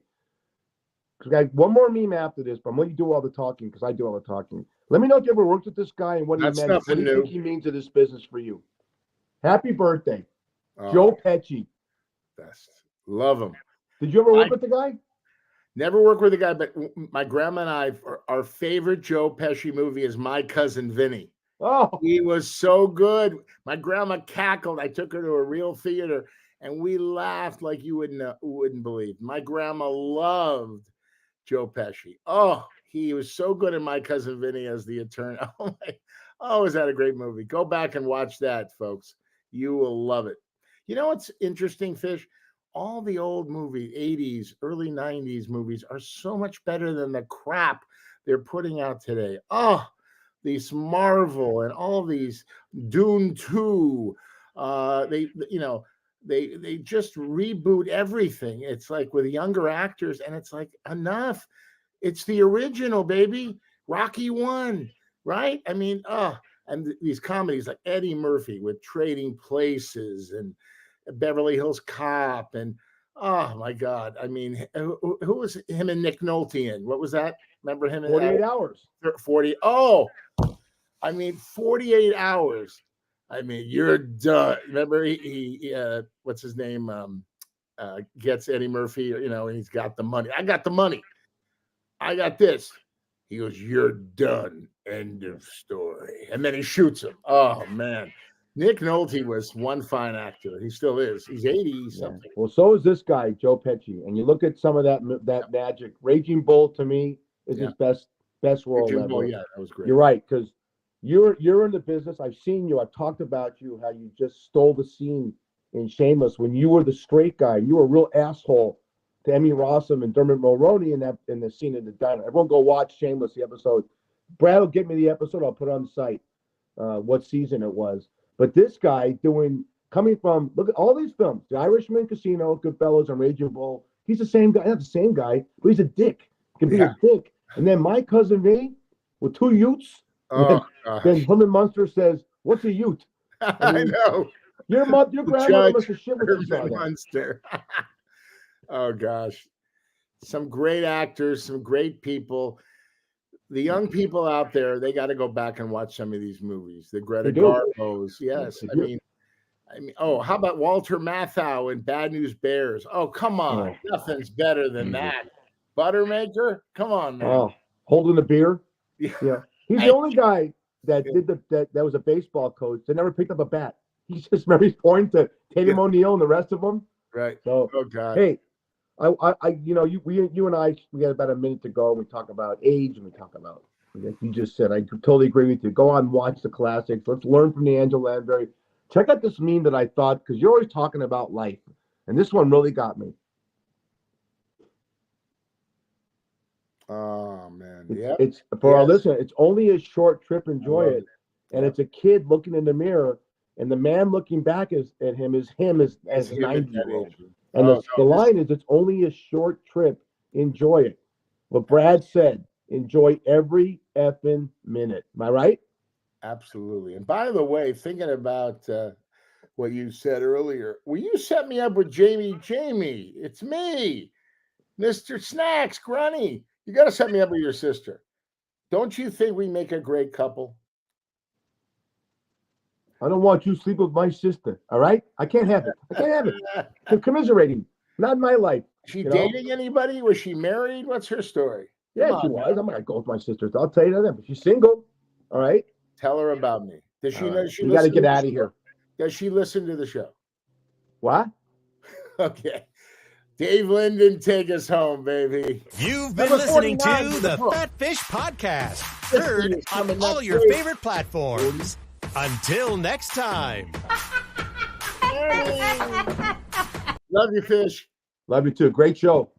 I got one more meme after this, but I'm going to do all the talking because I do all the talking. Let me know if you ever worked with this guy and what he That's meant. nothing What do you new. think he means to this business for you? Happy birthday, Oh, Joe Pesci. best. Love him. Did you ever work with the guy? Never worked with the guy, but my grandma and I, our favorite Joe Pesci movie is My Cousin Vinny. Oh, He was so good. My grandma cackled. I took her to a real theater, and we laughed like you wouldn't believe. My grandma loved Joe Pesci. Oh, he was so good in My Cousin Vinny as the attorney. Was that a great movie? Go back and watch that, folks. You will love it. You know what's interesting, Fish? All the old movies, 80s, early 90s movies are so much better than the crap they're putting out today. Oh, these Marvel and all these Dune 2. They just reboot everything. It's like with younger actors, and it's like enough. It's the original, baby. Rocky 1, right? I mean, and these comedies like Eddie Murphy with Trading Places and Beverly Hills Cop, and oh my God, I mean, who was him and Nick Nolte in? What was that? Remember him? 48 hours. 40. Oh, I mean, 48 hours. I mean, you're done. Remember, he what's his name? Gets Eddie Murphy, and he's got the money. I got the money. I got this. He goes, "You're done. End of story." And then he shoots him. Oh man. Nick Nolte was one fine actor. He still is. He's 80 something. Yeah. Well, so is this guy, Joe Pesci. And you look at some of that magic. Raging Bull, to me, is his best role Raging ever. Bull, yeah, that was great. You're right, because you're in the business. I've seen you. I've talked about you, how you just stole the scene in Shameless when you were the straight guy. You were a real asshole to Emmy Rossum and Dermot Mulroney in the scene in the diner. Everyone go watch Shameless, the episode. Brad will get me the episode. I'll put it on the site, what season it was. But this guy coming from, look at all these films, The Irishman, Casino, Goodfellas, and Raging Bull. He's the same guy, not the same guy, but he's a dick. He can be a dick. And then My Cousin Vinny with two Utes. Oh, then Herman Munster says, "What's a Ute?" I know. Your grandmother must have shit with you saw that. Munster. Oh gosh, some great actors, some great people. The young people out there, they got to go back and watch some of these movies. The Greta Garbos, yes. I mean, how about Walter Matthau in Bad News Bears? Oh, come on, nothing's better than that. Buttermaker, come on, man. Oh, holding the beer. Yeah. He's the only guy that did that was a baseball coach that never picked up a bat. He just remember he's pointing to Tatum O'Neal and the rest of them. Right. So, oh God. Hey, you and I, we got about a minute to go. We talk about age and we talk about, like you just said, I totally agree with you. Go on, watch the classics. Let's learn from the Angela Lansbury. Check out this meme that I thought, because you're always talking about life, and this one really got me. Oh man, yeah. It's for our listener. It's only a short trip. Enjoy it. And it's a kid looking in the mirror, and the man looking back at him as a 90-year-old. And the line is, "It's only a short trip. Enjoy it." What Brad said. Enjoy every effing minute. Am I right? Absolutely. And by the way, thinking about what you said earlier, will you set me up with Jamie? It's me, Mr. Snacks, Grunny. You got to set me up with your sister. Don't you think we make a great couple? I don't want you sleeping with my sister. All right? I can't have it. I can't have it. They're commiserating. Not in my life. Is she You know? dating anybody? Was she married? What's her story? Yeah, Come she on, was. man. I'm not gonna go with my sisters. I'll tell you that. But she's single. All right. Tell her about me. Does she All know? right. She You got to listen get the out of show? here. Does she listen to the show? What? Okay. Dave Linden, take us home, baby. You've been Number listening 49 to in the the book. Fat Fish Podcast, 50 heard is on coming all next your week. favorite platforms. Until next time. Love you, Fish. Love you too. Great show.